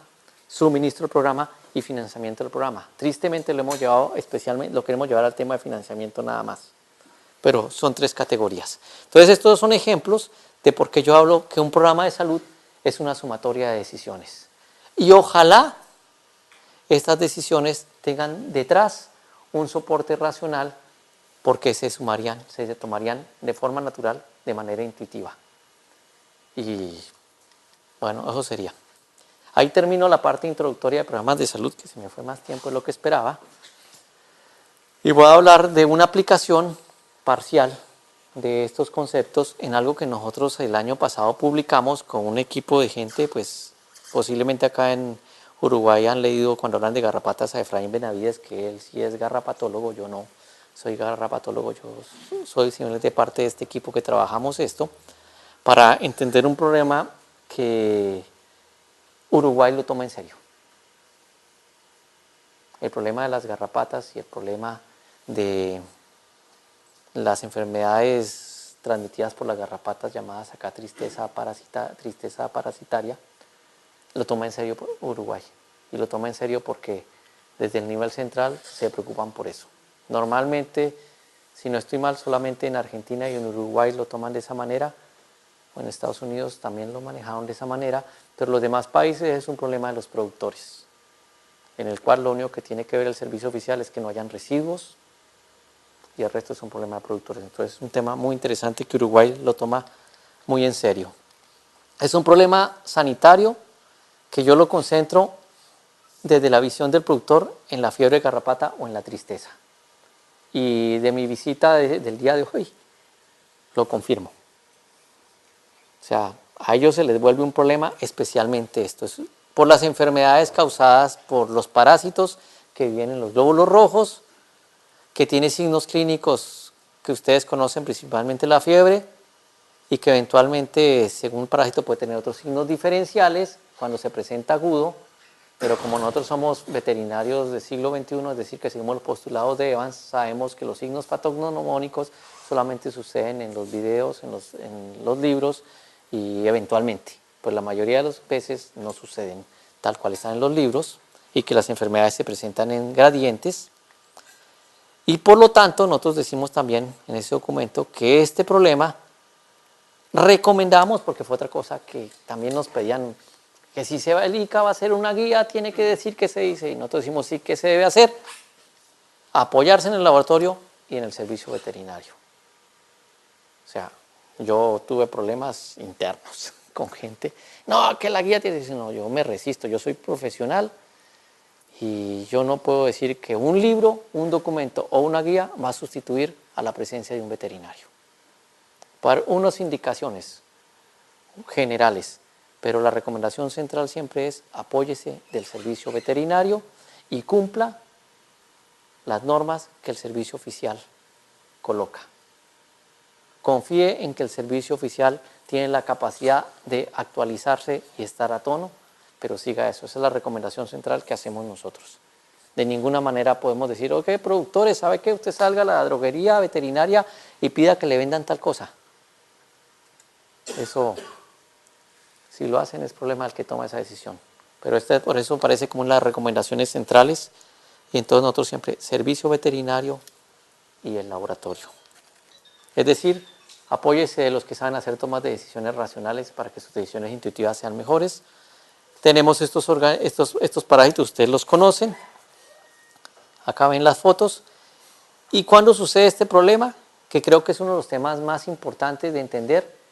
suministro del programa y financiamiento del programa. Tristemente lo hemos llevado, especialmente lo queremos llevar al tema de financiamiento nada más, pero son 3 categorías. Entonces estos son ejemplos de por qué yo hablo que un programa de salud es una sumatoria de decisiones. Y ojalá estas decisiones tengan detrás un soporte racional porque se tomarían de forma natural, de manera intuitiva. Y bueno, eso sería. Ahí termino la parte introductoria de programas de salud, que se me fue más tiempo de lo que esperaba. Y voy a hablar de una aplicación parcial de estos conceptos en algo que nosotros el año pasado publicamos con un equipo de gente, pues posiblemente acá en Uruguay han leído cuando hablan de garrapatas a Efraín Benavides, que él sí es garrapatólogo, yo no soy garrapatólogo, yo soy simplemente parte de este equipo que trabajamos esto, para entender un problema que Uruguay lo toma en serio. El problema de las garrapatas y el problema de las enfermedades transmitidas por las garrapatas llamadas acá tristeza parasitaria, lo toma en serio Uruguay. Y lo toma en serio porque desde el nivel central se preocupan por eso. Normalmente, si no estoy mal, solamente en Argentina y en Uruguay lo toman de esa manera, o en Estados Unidos también lo manejaron de esa manera, pero los demás países es un problema de los productores, en el cual lo único que tiene que ver el servicio oficial es que no hayan residuos y el resto es un problema de productores. Entonces es un tema muy interesante que Uruguay lo toma muy en serio. Es un problema sanitario que yo lo concentro desde la visión del productor en la fiebre de garrapata o en la tristeza. Y de mi visita del día de hoy lo confirmo. O sea, a ellos se les vuelve un problema especialmente esto, es por las enfermedades causadas por los parásitos que viven en los glóbulos rojos, que tiene signos clínicos que ustedes conocen, principalmente la fiebre, y que eventualmente, según un parásito, puede tener otros signos diferenciales cuando se presenta agudo, pero como nosotros somos veterinarios del siglo XXI, es decir, que seguimos los postulados de Evans, sabemos que los signos patognomónicos solamente suceden en los videos, en los libros, y eventualmente, pues la mayoría de las veces no suceden tal cual están en los libros y que las enfermedades se presentan en gradientes. Y por lo tanto, nosotros decimos también en ese documento que este problema recomendamos, porque fue otra cosa que también nos pedían, que si el ICA va a hacer una guía, tiene que decir qué se dice, y nosotros decimos sí, ¿qué se debe hacer? Apoyarse en el laboratorio y en el servicio veterinario. O sea, yo tuve problemas internos con gente. No, que la guía tiene que decir, no, yo me resisto, yo soy profesional y yo no puedo decir que un libro, un documento o una guía va a sustituir a la presencia de un veterinario. Para unas indicaciones generales, pero la recomendación central siempre es apóyese del servicio veterinario y cumpla las normas que el servicio oficial coloca. Confíe en que el servicio oficial tiene la capacidad de actualizarse y estar a tono, pero siga eso. Esa es la recomendación central que hacemos nosotros. De ninguna manera podemos decir, ok, productores, ¿sabe qué? Usted salga a la droguería veterinaria y pida que le vendan tal cosa. Eso, si lo hacen, es problema del que toma esa decisión. Pero por eso parece como una de las recomendaciones centrales. Y entonces nosotros siempre, servicio veterinario y el laboratorio. Es decir, apóyese de los que saben hacer tomas de decisiones racionales para que sus decisiones intuitivas sean mejores. Tenemos estos parásitos, ustedes los conocen. Acá ven las fotos. ¿Y cuándo sucede este problema? Que creo que es uno de los temas más importantes de entender.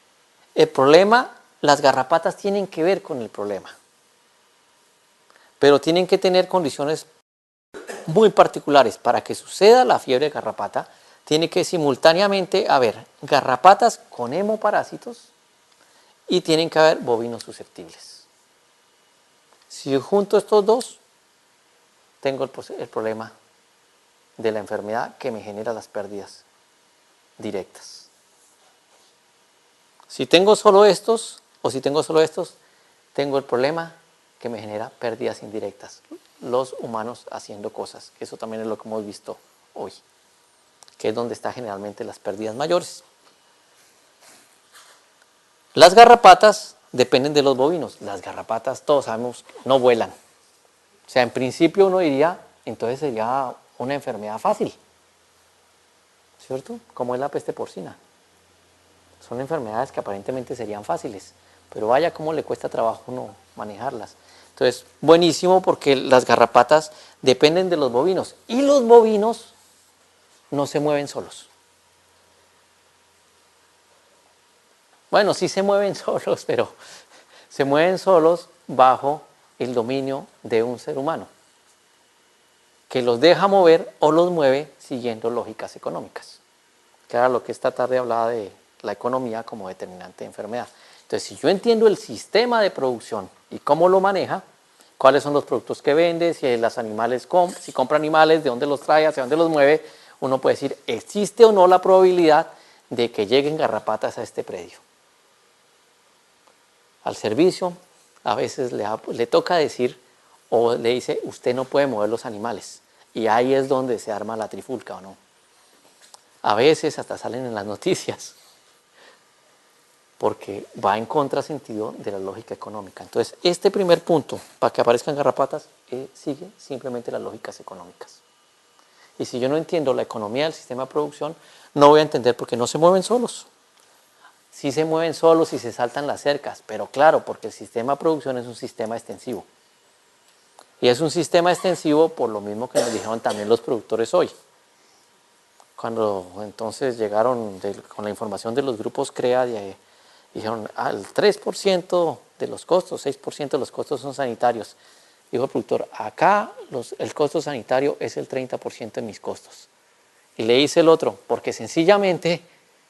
El problema, las garrapatas tienen que ver con el problema. pero tienen que tener condiciones muy particulares. Para que suceda la fiebre de garrapata, tiene que simultáneamente haber garrapatas con hemoparásitos y tienen que haber bovinos susceptibles. Si junto estos dos, tengo el problema de la enfermedad que me genera las pérdidas directas. Si tengo solo estos, o si tengo solo estos, tengo el problema que me genera pérdidas indirectas. Los humanos haciendo cosas, que eso también es lo que hemos visto hoy, que es donde están generalmente las pérdidas mayores. Las garrapatas dependen de los bovinos. Las garrapatas, todos sabemos, no vuelan. O sea, en principio uno diría, entonces sería una enfermedad fácil, ¿cierto? Como es la peste porcina. Son enfermedades que aparentemente serían fáciles, pero vaya cómo le cuesta trabajo a uno manejarlas. Entonces, buenísimo porque las garrapatas dependen de los bovinos y los bovinos no se mueven solos. Bueno, sí se mueven solos, pero se mueven solos bajo el dominio de un ser humano, que los deja mover o los mueve siguiendo lógicas económicas. Que era lo que esta tarde hablaba de la economía como determinante de enfermedad. Entonces, si yo entiendo el sistema de producción y cómo lo maneja, cuáles son los productos que vende, si los animales si compra animales, de dónde los trae, hacia dónde los mueve, uno puede decir, ¿existe o no la probabilidad de que lleguen garrapatas a este predio? Al servicio, a veces le toca decir o le dice, usted no puede mover los animales. Y ahí es donde se arma la trifulca, ¿o no? A veces hasta salen en las noticias, porque va en contrasentido de la lógica económica. Entonces, este primer punto, para que aparezcan garrapatas, sigue simplemente las lógicas económicas. Y si yo no entiendo la economía del sistema de producción, no voy a entender por qué no se mueven solos. Sí se mueven solos y se saltan las cercas, pero claro, porque el sistema de producción es un sistema extensivo. Y es un sistema extensivo por lo mismo que nos dijeron también los productores hoy. Cuando entonces llegaron con la información de los grupos CREA, dijeron al 3% de los costos, 6% de los costos son sanitarios. Dijo el productor, acá el costo sanitario es el 30% de mis costos. Y le dice el otro, porque sencillamente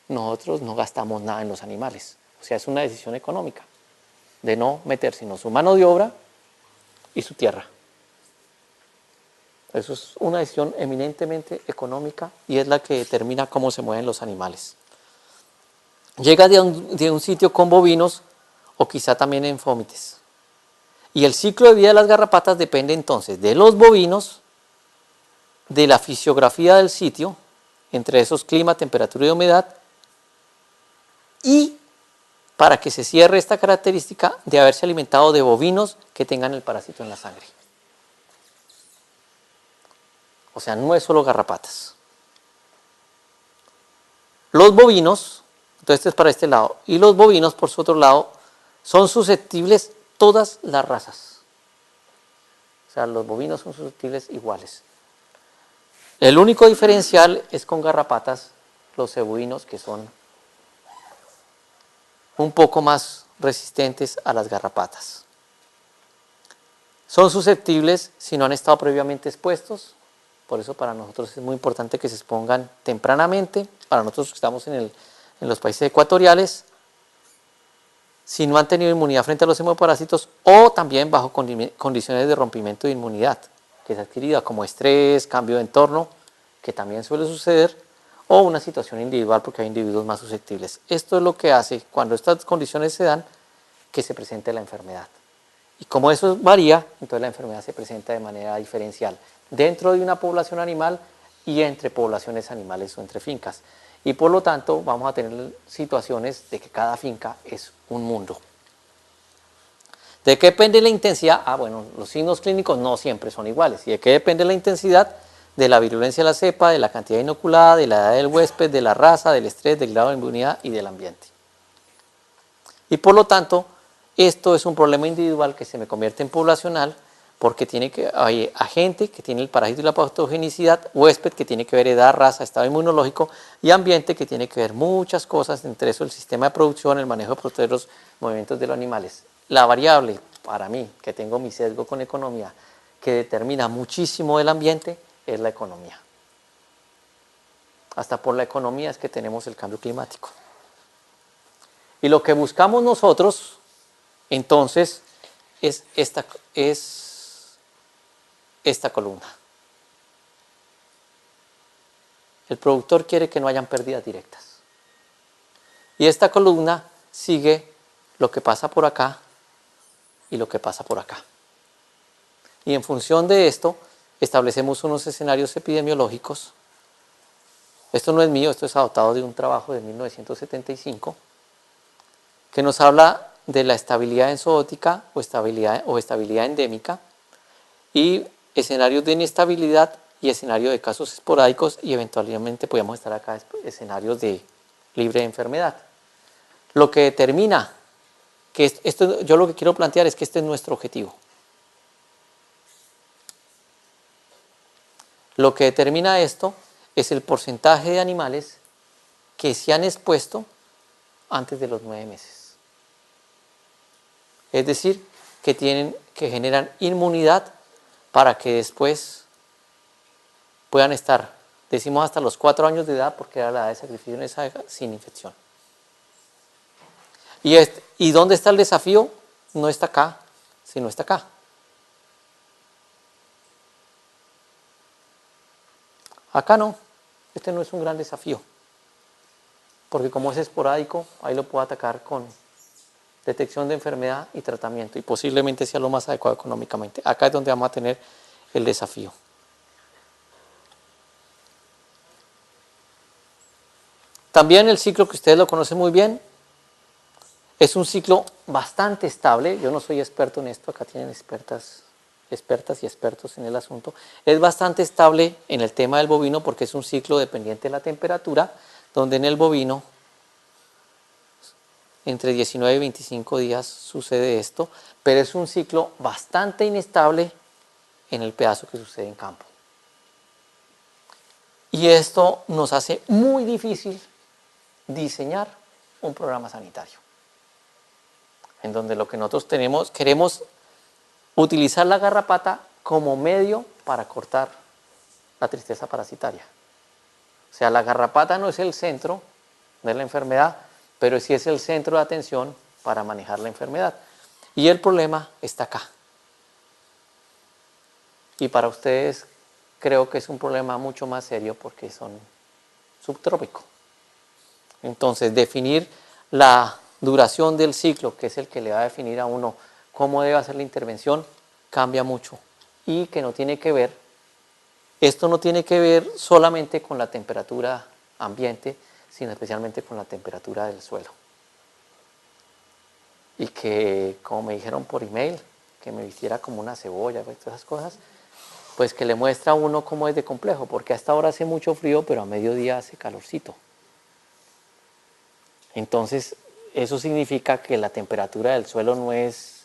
nosotros no gastamos nada en los animales. O sea, es una decisión económica de no meter sino su mano de obra y su tierra. Eso es una decisión eminentemente económica y es la que determina cómo se mueven los animales. Llega de un sitio con bovinos o quizá también en fómites. Y el ciclo de vida de las garrapatas depende entonces de los bovinos, de la fisiografía del sitio, entre esos clima, temperatura y humedad, y para que se cierre esta característica de haberse alimentado de bovinos que tengan el parásito en la sangre. O sea, no es solo garrapatas. Los bovinos, entonces este es para este lado, y los bovinos por su otro lado, son susceptibles todas las razas. O sea, los bovinos son susceptibles iguales. El único diferencial es con garrapatas, los cebuinos, que son un poco más resistentes a las garrapatas. Son susceptibles si no han estado previamente expuestos. Por eso para nosotros es muy importante que se expongan tempranamente, para nosotros que estamos en los países ecuatoriales, si no han tenido inmunidad frente a los hemoparásitos o también bajo condiciones de rompimiento de inmunidad, que es adquirida como estrés, cambio de entorno, que también suele suceder, o una situación individual porque hay individuos más susceptibles. Esto es lo que hace, cuando estas condiciones se dan, que se presente la enfermedad. Y como eso varía, entonces la enfermedad se presenta de manera diferencial dentro de una población animal y entre poblaciones animales o entre fincas. Y por lo tanto vamos a tener situaciones de que cada finca es un mundo. ¿De qué depende la intensidad? Bueno, los signos clínicos no siempre son iguales. ¿Y de qué depende la intensidad? De la virulencia de la cepa, de la cantidad inoculada, de la edad del huésped, de la raza, del estrés, del grado de inmunidad y del ambiente. Y por lo tanto, esto es un problema individual que se me convierte en poblacional porque hay agente que tiene el parásito y la patogenicidad, huésped que tiene que ver edad, raza, estado inmunológico y ambiente que tiene que ver muchas cosas, entre eso el sistema de producción, el manejo de proteger los movimientos de los animales. La variable para mí, que tengo mi sesgo con economía, que determina muchísimo el ambiente, es la economía. Hasta por la economía es que tenemos el cambio climático. Y lo que buscamos nosotros, entonces, es esta columna. El productor quiere que no hayan pérdidas directas. Y esta columna sigue lo que pasa por acá y lo que pasa por acá. Y en función de esto, establecemos unos escenarios epidemiológicos. Esto no es mío, esto es adoptado de un trabajo de 1975, que nos habla de la estabilidad enzootica o estabilidad endémica, y escenarios de inestabilidad y escenarios de casos esporádicos, y eventualmente podemos estar acá escenarios de libre de enfermedad. Lo que determina que esto, yo lo que quiero plantear es que este es nuestro objetivo. Lo que determina esto es el porcentaje de animales que se han expuesto antes de los 9 meses. Es decir, que generan inmunidad para que después puedan estar, decimos hasta los 4 años de edad, porque era la edad de sacrificio en esa época, sin infección. ¿Y dónde está el desafío? No está acá, sino está acá. Acá no, este no es un gran desafío, porque como es esporádico, ahí lo puedo atacar con detección de enfermedad y tratamiento, y posiblemente sea lo más adecuado económicamente. Acá es donde vamos a tener el desafío. También el ciclo, que ustedes lo conocen muy bien, es un ciclo bastante estable. Yo no soy experto en esto, acá tienen expertas y expertos en el asunto. Es bastante estable en el tema del bovino porque es un ciclo dependiente de la temperatura, donde en el bovino entre 19 y 25 días sucede esto, pero es un ciclo bastante inestable en el pedazo que sucede en campo. Y esto nos hace muy difícil diseñar un programa sanitario, en donde lo que nosotros queremos utilizar la garrapata como medio para cortar la tristeza parasitaria. O sea, la garrapata no es el centro de la enfermedad, pero sí es el centro de atención para manejar la enfermedad. Y el problema está acá. Y para ustedes creo que es un problema mucho más serio porque son subtrópicos. Entonces, definir la duración del ciclo, que es el que le va a definir a uno cómo debe hacer la intervención, cambia mucho. Y que no tiene que ver, esto no tiene que ver solamente con la temperatura ambiente, sino especialmente con la temperatura del suelo. Y que, como me dijeron por email, que me vistiera como una cebolla, pues, todas esas cosas, pues que le muestra a uno cómo es de complejo, porque hasta ahora hace mucho frío, pero a mediodía hace calorcito. Entonces, eso significa que la temperatura del suelo no es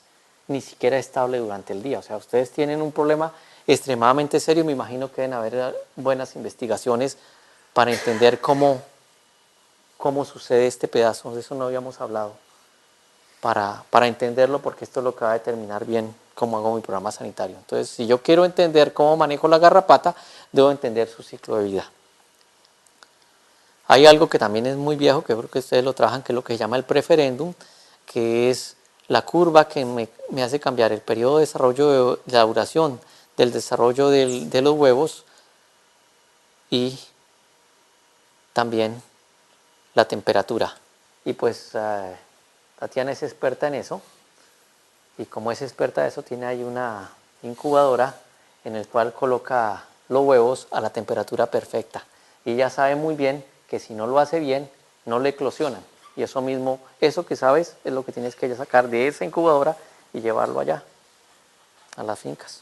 ni siquiera estable durante el día. O sea, ustedes tienen un problema extremadamente serio. Me imagino que deben haber buenas investigaciones para entender cómo sucede este pedazo. De eso no habíamos hablado. Para entenderlo, porque esto es lo que va a determinar bien cómo hago mi programa sanitario. Entonces, si yo quiero entender cómo manejo la garrapata, debo entender su ciclo de vida. Hay algo que también es muy viejo, que creo que ustedes lo trabajan, que es lo que se llama el preferendum, que es la curva que me hace cambiar el periodo de desarrollo, de la duración del desarrollo de los huevos, y también la temperatura. Y pues Tatiana es experta en eso, y como es experta en eso, tiene ahí una incubadora en el cual coloca los huevos a la temperatura perfecta. Y ella sabe muy bien que si no lo hace bien, no le eclosionan. Y eso mismo, eso que sabes, es lo que tienes que sacar de esa incubadora y llevarlo allá, a las fincas.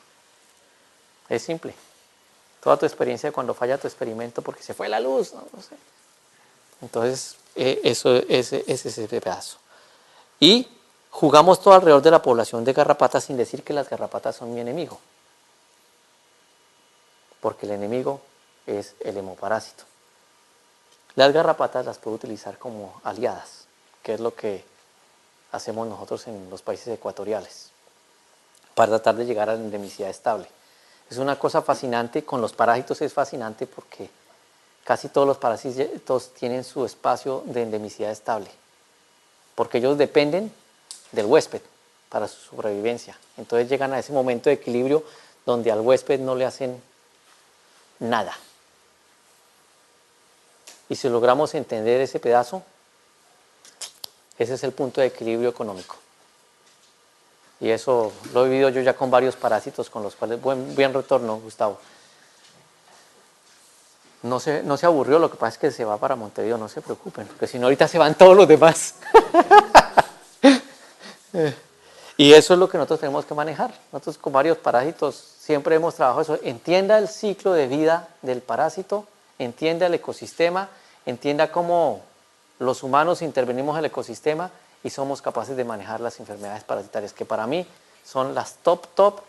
Es simple. Toda tu experiencia cuando falla tu experimento porque se fue la luz, no sé. Entonces, eso es ese pedazo. Y jugamos todo alrededor de la población de garrapatas sin decir que las garrapatas son mi enemigo. Porque el enemigo es el hemoparásito. Las garrapatas las puedo utilizar como aliadas, que es lo que hacemos nosotros en los países ecuatoriales. para tratar de llegar a la endemicidad estable. Es una cosa fascinante, con los parásitos es fascinante porque casi todos los parásitos tienen su espacio de endemicidad estable, porque ellos dependen del huésped para su sobrevivencia. Entonces llegan a ese momento de equilibrio donde al huésped no le hacen nada. Y si logramos entender ese pedazo, ese es el punto de equilibrio económico. Y eso lo he vivido yo ya con varios parásitos con los cuales, buen retorno, Gustavo. No se aburrió, lo que pasa es que se va para Montevideo, no se preocupen, porque si no ahorita se van todos los demás. Y eso es lo que nosotros tenemos que manejar. Nosotros con varios parásitos siempre hemos trabajado eso. Entienda el ciclo de vida del parásito, entienda el ecosistema, entienda cómo los humanos intervenimos en el ecosistema y somos capaces de manejar las enfermedades parasitarias, que para mí son las top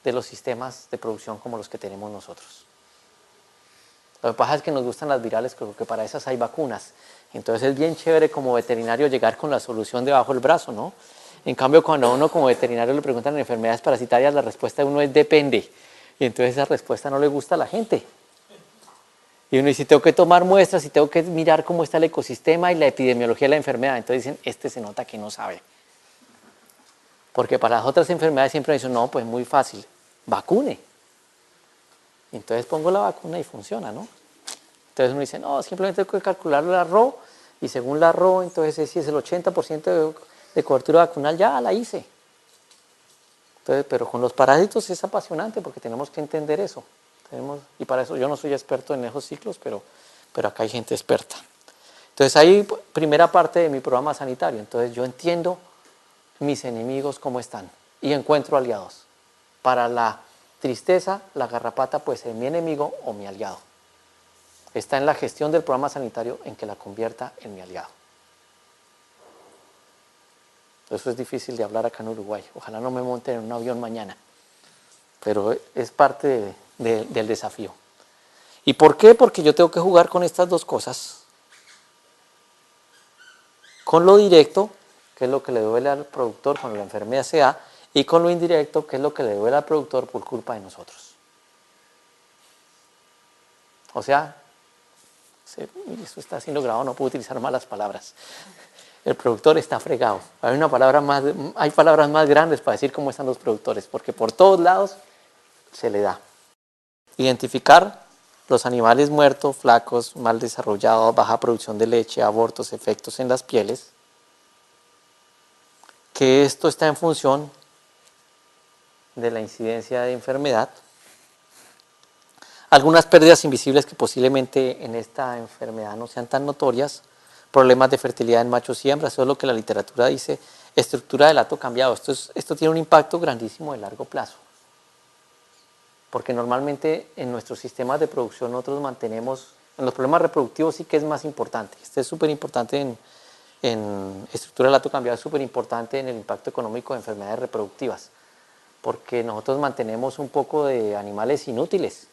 de los sistemas de producción como los que tenemos nosotros. Lo que pasa es que nos gustan las virales, porque para esas hay vacunas. Entonces es bien chévere como veterinario llegar con la solución debajo del brazo, ¿no? En cambio, cuando a uno como veterinario le preguntan enfermedades parasitarias, la respuesta de uno es depende. Y entonces esa respuesta no le gusta a la gente. Y uno dice, tengo que tomar muestras y tengo que mirar cómo está el ecosistema y la epidemiología de la enfermedad. Entonces dicen, este se nota que no sabe. Porque para las otras enfermedades siempre me dicen, no, pues muy fácil, vacune. Entonces pongo la vacuna y funciona, ¿no? Entonces uno dice, no, simplemente tengo que calcular la RO y según la RO, entonces si es el 80% de cobertura vacunal, ya la hice. Entonces, pero con los parásitos es apasionante porque tenemos que entender eso. Y para eso yo no soy experto en esos ciclos, pero acá hay gente experta. Entonces ahí primera parte de mi programa sanitario. Entonces yo entiendo mis enemigos cómo están y encuentro aliados. Para la tristeza, la garrapata puede ser mi enemigo o mi aliado. Está en la gestión del programa sanitario en que la convierta en mi aliado. Eso es difícil de hablar acá en Uruguay. Ojalá no me monten en un avión mañana. Pero es parte del desafío. ¿Y por qué? Porque yo tengo que jugar con estas dos cosas. Con lo directo, que es lo que le duele al productor cuando la enfermedad se da, y con lo indirecto, que es lo que le duele al productor por culpa de nosotros. O sea, eso está siendo grabado, no puedo utilizar malas palabras. El productor está fregado. Hay palabras más grandes para decir cómo están los productores, porque por todos lados se le da. Identificar los animales muertos, flacos, mal desarrollados, baja producción de leche, abortos, efectos en las pieles, que esto está en función de la incidencia de enfermedad. Algunas pérdidas invisibles que posiblemente en esta enfermedad no sean tan notorias, problemas de fertilidad en machos y hembras, eso es lo que la literatura dice, estructura del hato cambiado. Esto tiene un impacto grandísimo de largo plazo, porque normalmente en nuestros sistemas de producción nosotros mantenemos, en los problemas reproductivos sí que es más importante, este es súper importante en estructura del hato cambiado, es súper importante en el impacto económico de enfermedades reproductivas, porque nosotros mantenemos un poco de animales inútiles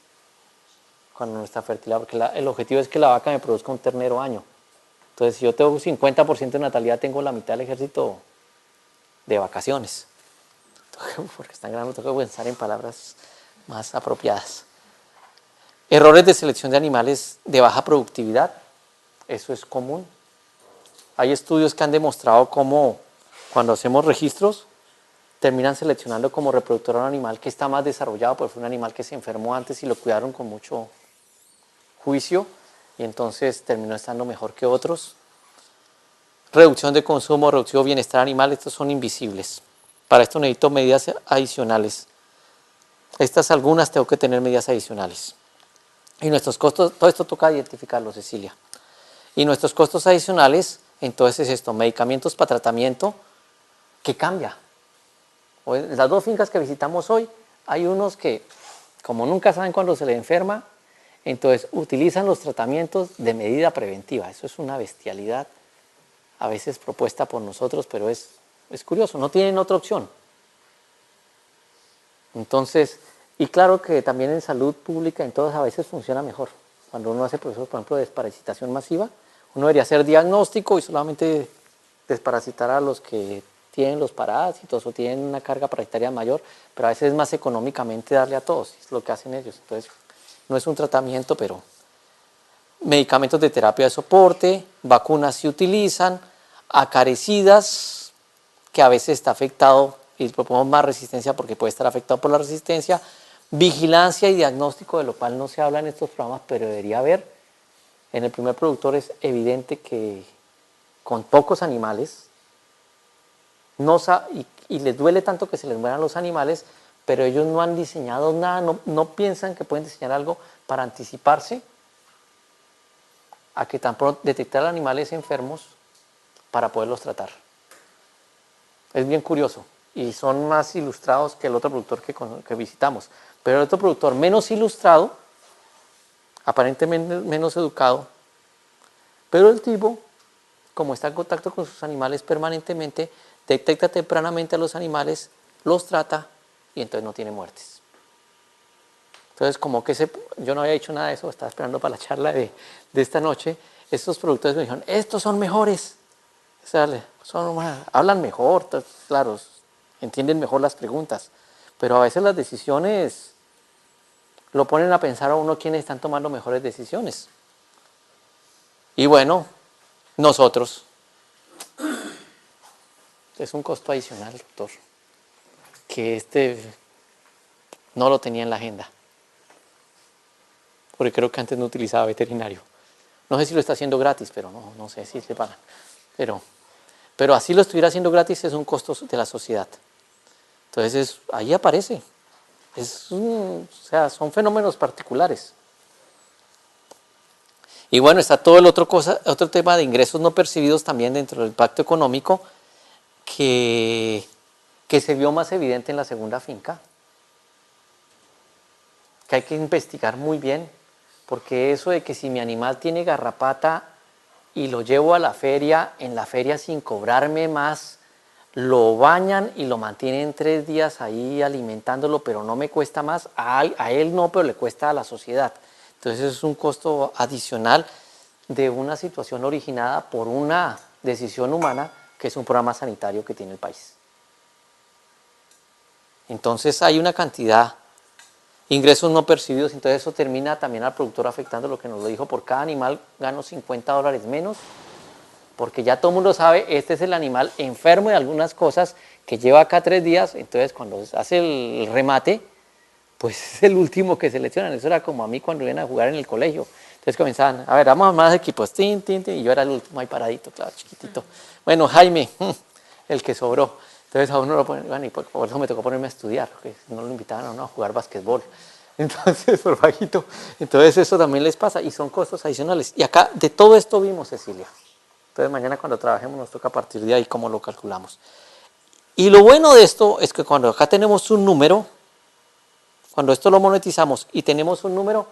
con nuestra fertilidad, porque el objetivo es que la vaca me produzca un ternero año. Entonces, si yo tengo un 50% de natalidad, tengo la mitad del ejército de vacaciones. Porque están grandes, tengo que pensar en palabras más apropiadas. Errores de selección de animales de baja productividad, eso es común. Hay estudios que han demostrado cómo cuando hacemos registros, terminan seleccionando como reproductor a un animal que está más desarrollado, porque fue un animal que se enfermó antes y lo cuidaron con mucho juicio y entonces terminó estando mejor que otros. Reducción de consumo, reducción de bienestar animal, estos son invisibles. Para esto necesito medidas adicionales. Estas algunas tengo que tener medidas adicionales. Y nuestros costos, todo esto toca identificarlo, Cecilia. Y nuestros costos adicionales, entonces esto, medicamentos para tratamiento, que cambia. En las dos fincas que visitamos hoy, hay unos que, como nunca saben cuándo se les enferma, entonces utilizan los tratamientos de medida preventiva. Eso es una bestialidad, a veces propuesta por nosotros, pero es curioso, no tienen otra opción. Entonces, y claro que también en salud pública, en todas a veces funciona mejor. Cuando uno hace procesos, por ejemplo, de desparasitación masiva, uno debería hacer diagnóstico y solamente desparasitar a los que tienen los parásitos o tienen una carga parasitaria mayor, pero a veces es más económicamente darle a todos, es lo que hacen ellos. Entonces, no es un tratamiento, pero medicamentos de terapia de soporte, vacunas se utilizan, acaricidas, que a veces está afectado y proponemos más resistencia porque puede estar afectado por la resistencia, vigilancia y diagnóstico, de lo cual no se habla en estos programas, pero debería haber. En el primer productor es evidente que con pocos animales, y les duele tanto que se les mueran los animales, pero ellos no han diseñado nada, no piensan que pueden diseñar algo para anticiparse a que tan pronto detectar animales enfermos para poderlos tratar. Es bien curioso y son más ilustrados que el otro productor que visitamos. Pero el otro productor menos ilustrado, aparentemente menos educado, pero el tipo, como está en contacto con sus animales permanentemente, detecta tempranamente a los animales, los trata y entonces no tiene muertes. Entonces, como que yo no había dicho nada de eso, estaba esperando para la charla de esta noche. Estos productores me dijeron, estos son mejores. O sea, hablan mejor, claro, entienden mejor las preguntas. Pero a veces las decisiones lo ponen a pensar a uno quiénes están tomando mejores decisiones. Y bueno, nosotros. Es un costo adicional, doctor, que no lo tenía en la agenda. Porque creo que antes no utilizaba veterinario. No sé si lo está haciendo gratis, pero no sé si le pagan. Pero así lo estuviera haciendo gratis, es un costo de la sociedad. Entonces ahí aparece. O sea, son fenómenos particulares. Y bueno, está todo el otro tema de ingresos no percibidos también dentro del impacto económico que se vio más evidente en la segunda finca, que hay que investigar muy bien, porque eso de que si mi animal tiene garrapata y lo llevo a la feria, en la feria sin cobrarme más, lo bañan y lo mantienen 3 días ahí alimentándolo, pero no me cuesta más, a él no, pero le cuesta a la sociedad. Entonces es un costo adicional de una situación originada por una decisión humana, que es un programa sanitario que tiene el país. Entonces hay una cantidad, ingresos no percibidos, entonces eso termina también al productor afectando, lo que nos lo dijo, por cada animal gano $50 menos, porque ya todo el mundo sabe, este es el animal enfermo de algunas cosas que lleva acá 3 días, entonces cuando hace el remate, pues es el último que seleccionan. Eso era como a mí cuando iban a jugar en el colegio. Entonces comenzaban, a ver, vamos a más equipos, tin, tin, tin, y yo era el último ahí paradito, claro, chiquitito. Bueno, Jaime, el que sobró. Entonces a uno lo ponen, bueno, y por eso me tocó ponerme a estudiar, porque no lo invitaban a uno a jugar básquetbol. Entonces, por bajito. Entonces eso también les pasa y son costos adicionales. Y acá de todo esto vimos, Cecilia. Entonces mañana cuando trabajemos nos toca a partir de ahí cómo lo calculamos. Y lo bueno de esto es que cuando acá tenemos un número, cuando esto lo monetizamos y tenemos un número,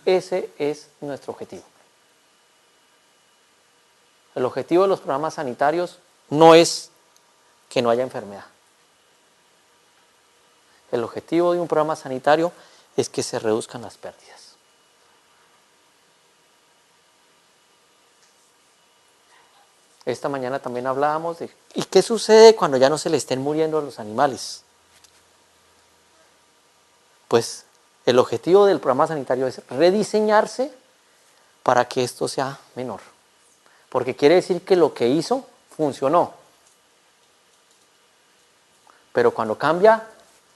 ese es nuestro objetivo. El objetivo de los programas sanitarios no es que no haya enfermedad. El objetivo de un programa sanitario es que se reduzcan las pérdidas. Esta mañana también hablábamos de ¿y qué sucede cuando ya no se le estén muriendo a los animales? Pues el objetivo del programa sanitario es rediseñarse para que esto sea menor. Porque quiere decir que lo que hizo funcionó. Pero cuando cambia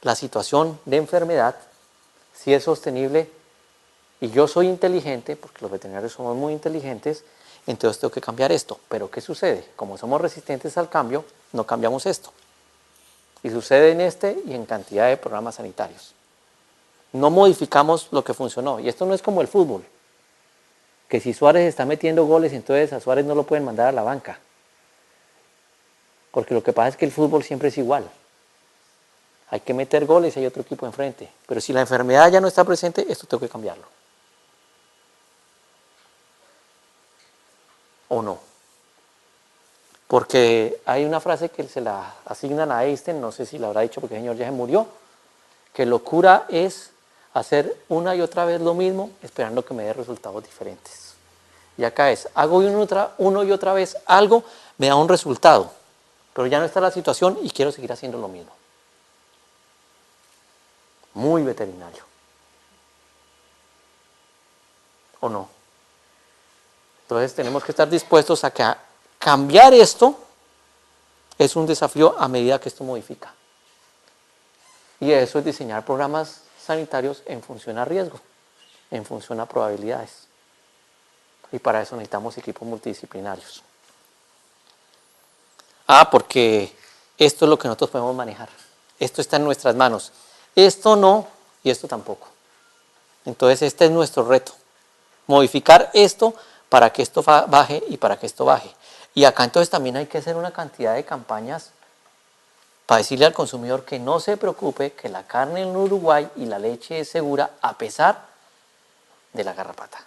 la situación de enfermedad, si es sostenible y yo soy inteligente, porque los veterinarios somos muy inteligentes, entonces tengo que cambiar esto. Pero ¿qué sucede? Como somos resistentes al cambio, no cambiamos esto. Y sucede en este y en cantidad de programas sanitarios. No modificamos lo que funcionó. Y esto no es como el fútbol, que si Suárez está metiendo goles, entonces a Suárez no lo pueden mandar a la banca. Porque lo que pasa es que el fútbol siempre es igual. Hay que meter goles y hay otro equipo enfrente. Pero si la enfermedad ya no está presente, esto tengo que cambiarlo. ¿O no? Porque hay una frase que se la asignan a Einstein, no sé si la habrá dicho porque el señor ya se murió, que locura es hacer una y otra vez lo mismo esperando que me dé resultados diferentes. Y acá es, hago uno y otra vez algo, me da un resultado. pero ya no está la situación y quiero seguir haciendo lo mismo. Muy veterinario. ¿O no? Entonces tenemos que estar dispuestos a que cambiar esto es un desafío a medida que esto modifica. Y eso es diseñar programas sanitarios en función a riesgo, en función a probabilidades. Y para eso necesitamos equipos multidisciplinarios. Porque esto es lo que nosotros podemos manejar. Esto está en nuestras manos. Esto no y esto tampoco. Entonces este es nuestro reto. Modificar esto para que esto baje y para que esto baje. Y acá entonces también hay que hacer una cantidad de campañas para decirle al consumidor que no se preocupe, que la carne en Uruguay y la leche es segura a pesar de la garrapata.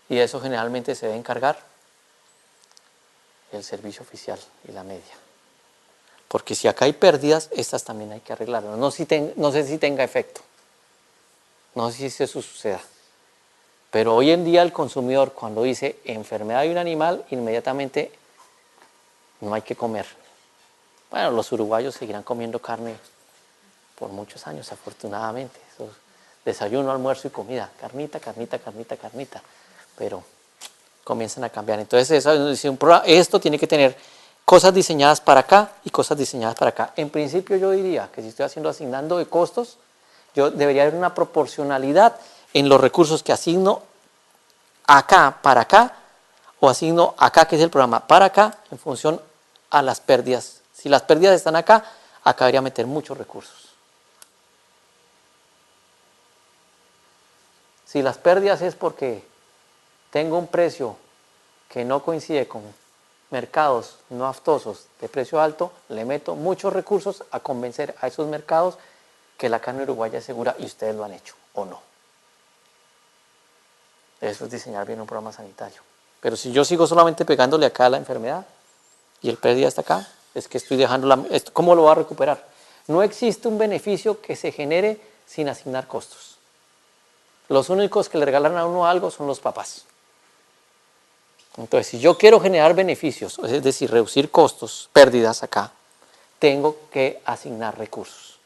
Y eso generalmente se debe encargar el servicio oficial y la media. Porque si acá hay pérdidas, estas también hay que arreglarlas. No sé si tenga efecto. No sé si eso suceda. Pero hoy en día el consumidor cuando dice enfermedad de un animal, inmediatamente no hay que comer. Bueno, los uruguayos seguirán comiendo carne por muchos años, afortunadamente. Eso es desayuno, almuerzo y comida. Carnita, carnita, carnita, carnita. Pero comienzan a cambiar. Entonces esto tiene que tener cosas diseñadas para acá y cosas diseñadas para acá. En principio yo diría que si estoy asignando de costos, yo debería haber una proporcionalidad en los recursos que asigno acá para acá o asigno acá, que es el programa, para acá en función a las pérdidas. Si las pérdidas están acá, acá debería meter muchos recursos. Si las pérdidas es porque tengo un precio que no coincide con mercados no aftosos de precio alto, le meto muchos recursos a convencer a esos mercados que la carne uruguaya es segura y ustedes lo han hecho, ¿o no? Eso es diseñar bien un programa sanitario. Pero si yo sigo solamente pegándole acá a la enfermedad y el pérdida está acá, es que estoy dejando ¿cómo lo va a recuperar? No existe un beneficio que se genere sin asignar costos. Los únicos que le regalan a uno algo son los papás. Entonces, si yo quiero generar beneficios, es decir, reducir costos, pérdidas acá, tengo que asignar recursos.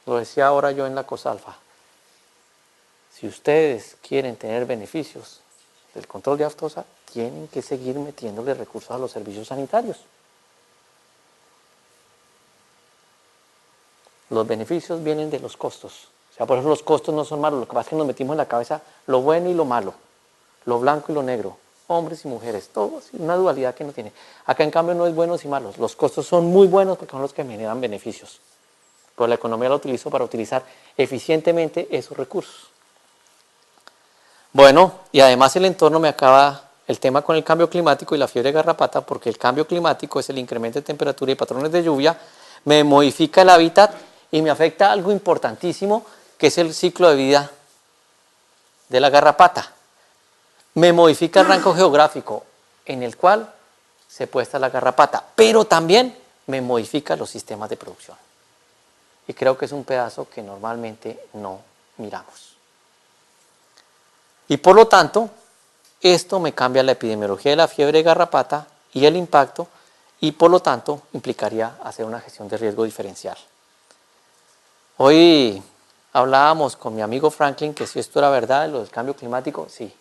Lo decía ahora yo en la COSALFA. Si ustedes quieren tener beneficios del control de aftosa, tienen que seguir metiéndole recursos a los servicios sanitarios. Los beneficios vienen de los costos. O sea, por eso los costos no son malos. Lo que pasa es que nos metimos en la cabeza lo bueno y lo malo, lo blanco y lo negro, hombres y mujeres, todo, una dualidad que no tiene. Acá en cambio no es buenos y malos. Los costos son muy buenos porque son los que generan beneficios. Pero la economía la utilizo para utilizar eficientemente esos recursos. Bueno, y además el entorno me acaba el tema con el cambio climático y la fiebre de garrapata, porque el cambio climático es el incremento de temperatura y patrones de lluvia, me modifica el hábitat y me afecta algo importantísimo, que es el ciclo de vida de la garrapata. Me modifica el rango geográfico en el cual se puesta la garrapata, pero también me modifica los sistemas de producción. Y creo que es un pedazo que normalmente no miramos. Y por lo tanto, esto me cambia la epidemiología de la fiebre de garrapata y el impacto, y por lo tanto implicaría hacer una gestión de riesgo diferencial. Hoy hablábamos con mi amigo Franklin que si esto era verdad, lo del cambio climático, sí.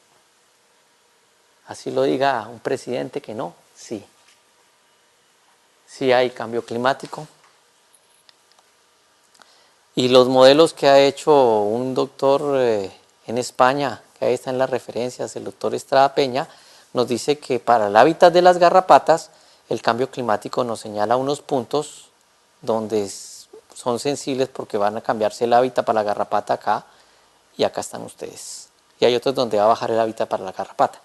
Así lo diga un presidente que no, sí. Sí hay cambio climático. Y los modelos que ha hecho un doctor en España, que ahí están las referencias, el doctor Estrada Peña, nos dice que para el hábitat de las garrapatas, el cambio climático nos señala unos puntos donde son sensibles porque van a cambiarse el hábitat para la garrapata acá, y acá están ustedes. Y hay otros donde va a bajar el hábitat para la garrapata.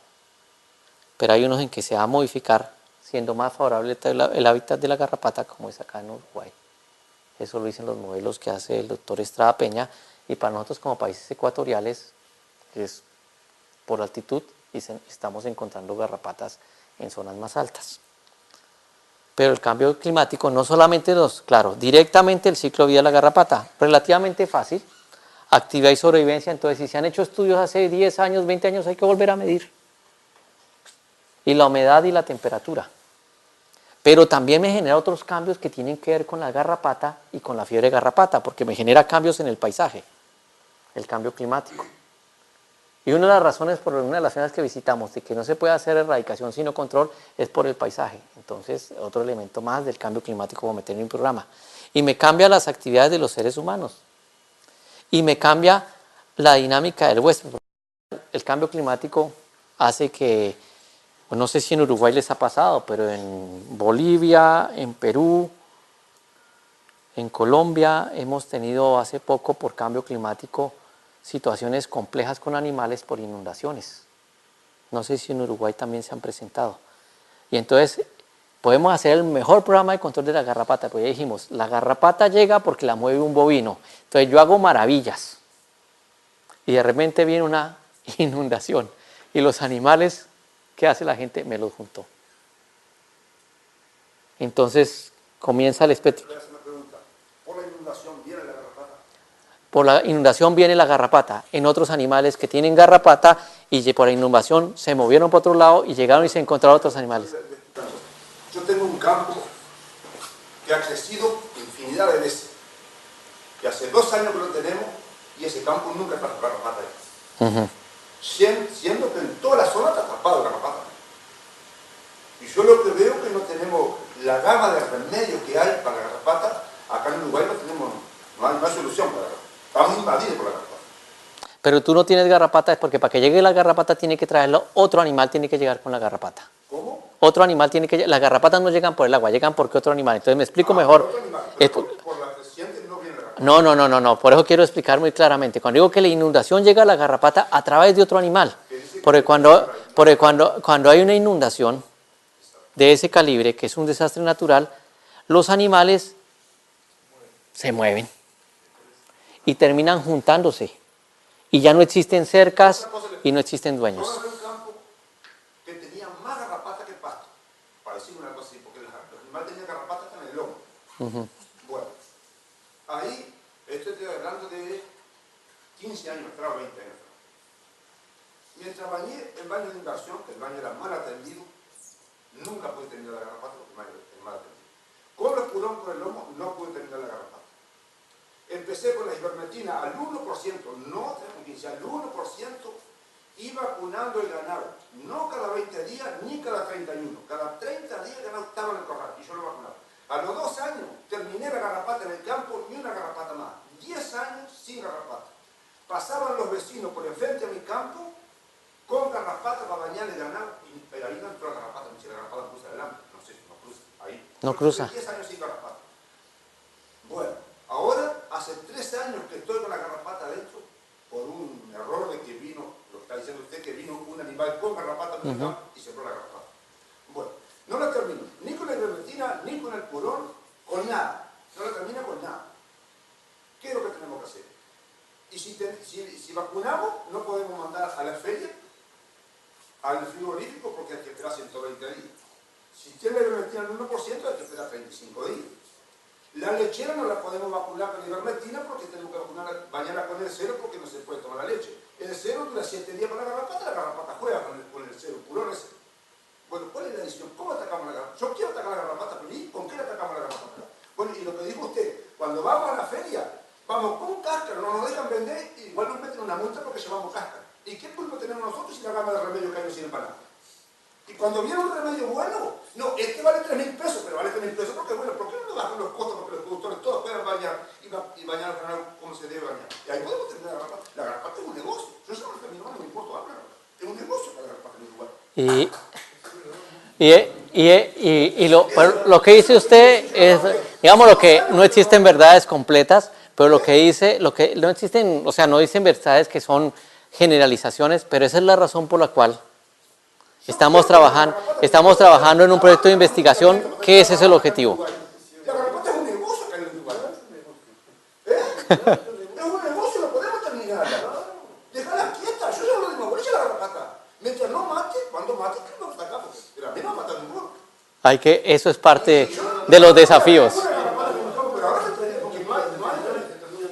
Pero hay unos en que se va a modificar, siendo más favorable el hábitat de la garrapata, como es acá en Uruguay. Eso lo dicen los modelos que hace el doctor Estrada Peña, y para nosotros como países ecuatoriales, que es por altitud, y estamos encontrando garrapatas en zonas más altas. Pero el cambio climático no solamente claro, directamente el ciclo de vida de la garrapata, relativamente fácil, actividad y sobrevivencia. Entonces, si se han hecho estudios hace 10 años, 20 años, hay que volver a medir. y la humedad y la temperatura. Pero también me genera otros cambios que tienen que ver con la garrapata y con la fiebre de garrapata, porque me genera cambios en el paisaje, el cambio climático. Y una de las razones por una de las zonas que visitamos de que no se puede hacer erradicación sino control es por el paisaje. Entonces, otro elemento más del cambio climático como meter en un programa. Y me cambia las actividades de los seres humanos. Y me cambia la dinámica del huésped. El cambio climático hace que, pues no sé si en Uruguay les ha pasado, pero en Bolivia, en Perú, en Colombia hemos tenido hace poco por cambio climático situaciones complejas con animales por inundaciones. No sé si en Uruguay también se han presentado. Y entonces podemos hacer el mejor programa de control de la garrapata, porque ya dijimos, la garrapata llega porque la mueve un bovino. Entonces yo hago maravillas y de repente viene una inundación y los animales, ¿qué hace la gente? Me los juntó. Entonces comienza el espectro. ¿Por la inundación viene la garrapata? Por la inundación viene la garrapata. En otros animales que tienen garrapata y por la inundación se movieron para otro lado y llegaron y se encontraron otros animales. Yo tengo un campo que ha crecido infinidad de veces. Que hace 2 años que lo tenemos y ese campo nunca está garrapata ahí. Siendo que en toda la zona está atrapado garrapata. Y yo lo que veo que no tenemos la gama de remedios que hay para la garrapata. Acá en Uruguay no tenemos, no hay solución para la garrapata. Estamos invadidos por la garrapata. Pero tú no tienes garrapata, es porque para que llegue la garrapata tiene que traerlo, otro animal tiene que llegar con la garrapata. ¿Cómo? Otro animal tiene que llegar, las garrapatas no llegan por el agua, llegan porque otro animal. Entonces me explico mejor. Otro animal, pero por la creciente no viene la garrapata. No, por eso quiero explicar muy claramente. Cuando digo que la inundación llega a la garrapata a través de otro animal, porque cuando hay una inundación de ese calibre, que es un desastre natural, los animales se mueven y terminan juntándose y ya no existen cercas y no existen dueños. Yo un campo que tenía más garrapata que pasto, para decir una cosa así, porque los animales tenían garrapata hasta en el lomo. Bueno, ahí estoy hablando de 15 años atrás o 20 años atrás. Mientras bañé el baño de inversión, que el baño era mal atendido, nunca pude terminar la garrapata porque el baño era mal atendido. Con los pulón por el lomo no pude terminar la garrapata. Empecé con la ivermectina al 1%, no 15, al 1% y vacunando el ganado. No cada 20 días ni cada 31. Cada 30 días el ganado estaba en el corral y yo lo vacunaba. A los 2 años terminé la garrapata en el campo y una garrapata más. 10 años sin garrapata. Pasaban los vecinos por enfrente a mi campo con garrapata para bañar el ganado. Pero ahí no entró la garrapata, ni si la garrapata cruza adelante. No sé si no cruza. Ahí. No cruza. 10 años sin garrapata. Bueno, ahora hace 3 años que estoy con la garrapata adentro por un error de que vino, lo que está diciendo usted, que vino un animal con garrapata en el campo y sembró la garrapata. Bueno, no la termino ni con la ivermectina, ni con el purón, con nada. No la termina con nada. ¿Qué es lo que tenemos que hacer? Y si vacunamos, no podemos mandar a la feria, al frigorífico, porque hay que esperar 120 días. Si tiene la ivermectina al 1%, hay que esperar 35 días. La lechera no la podemos vacunar con la ivermectina porque tenemos que bañarla con el cero porque no se puede tomar la leche. El cero dura 7 días para la garrapata juega con el cero, purón ese. Bueno, ¿cuál es la decisión? ¿Cómo atacamos la garrapata? Yo quiero atacar la garrapata, pero ¿y con qué la atacamos la garrapata? Bueno, y lo que dijo usted, cuando vamos a la feria, vamos con cáscara, no nos dejan vender y igual nos meten una multa porque llevamos cáscara. ¿Y qué culpa tenemos nosotros si la gama de remedio que hay no sirve para nada? Y cuando viene un remedio bueno, no, este vale 3.000 pesos, pero vale 3.000 pesos porque bueno, ¿por qué no le bajan los costos para que los productores todos puedan bañar y bañar al ganado como se debe bañar? Y ahí podemos terminar la garrapata. La garrapata es un negocio. Yo solo termino, no me importa hablar. Es un negocio para la garrapata en Uruguay. Lo que dice usted es, digamos, lo que no existen verdades completas, pero lo que dice, lo que no existen, o sea, no dicen verdades que son generalizaciones, pero esa es la razón por la cual estamos trabajando en un proyecto de investigación que ese es el objetivo. La garrapata es un negocio acá en Uruguay. Es un negocio, lo podemos terminar. Déjala quieta, yo ya lo digo, la garrapata. Mientras no mate, cuando mate, ¿qué vamos a sacar? Pero a mí no mata ninguno. Eso es parte de los desafíos.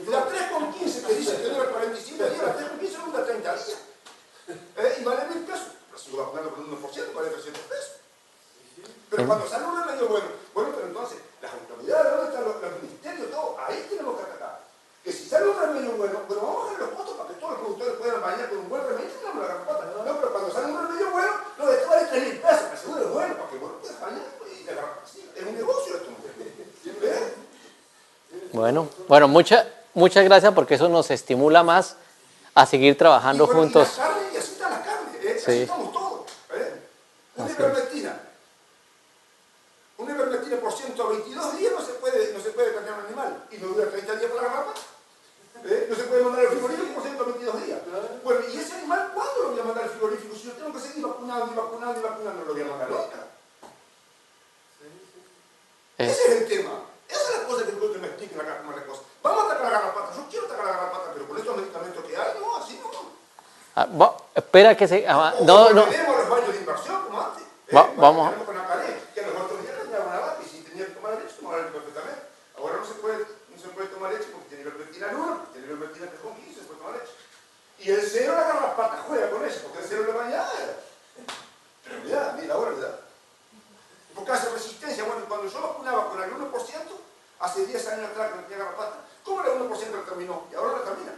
La 3,15 que dice que dura 45 días, la 3,15 dura 30 días. Y vale 1.000 pesos. Pero sigo vacunando con 1%, vale 300 pesos. cuando sale un remedio bueno, pero entonces, las autoridades, ¿dónde están los ministerios, todo? Ahí tenemos que atacar. Que si sale un remedio bueno, vamos a bajar los costos para que todos los productores puedan bañar con un buen remedio y tenemos la garrapata. No, pero cuando sale un remedio bueno, no, esto vale 3.000 pesos, que seguro es bueno, para que bueno puedas bañar y la garrapata. Sí, es un negocio esto. Bueno, muchas gracias porque eso nos estimula más a seguir trabajando juntos. Y así está la carne, Sí. así estamos todos. Una ivermectina por 122 días no se puede cambiar un animal y no dura 30 días para la garrapata. No se puede mandar al frigorífico por 122 días. Bueno, ¿y ese animal cuándo lo voy a mandar al frigorífico? Si yo tengo que seguir vacunando, no lo voy a mandar nunca. Ese es el tema. Esa es la cosa que quiero que me expliquen acá como es la cosa. Vamos a atacar la garrapata. Yo quiero atacar la garrapata, pero con estos medicamentos que hay, no, así no. Espera que se... no. Tenemos los baños de inversión como antes. Vamos. Tenemos con la pared, que los otros días le daban una vaca y si tenía que tomar leche, tomaba leche perfectamente. Ahora no se puede tomar leche porque tiene ivermectina en 1, porque tiene ivermectina en 15, se puede tomar leche. Y el cero, la garrapata juega con eso, porque el cero le bañaba. Pero mira, ahora le da. Porque hace resistencia. Bueno, cuando yo vacunaba con el 1%, hace 10 años atrás que no tenía garrapata, ¿cómo el 1% la terminó? Y ahora la termina.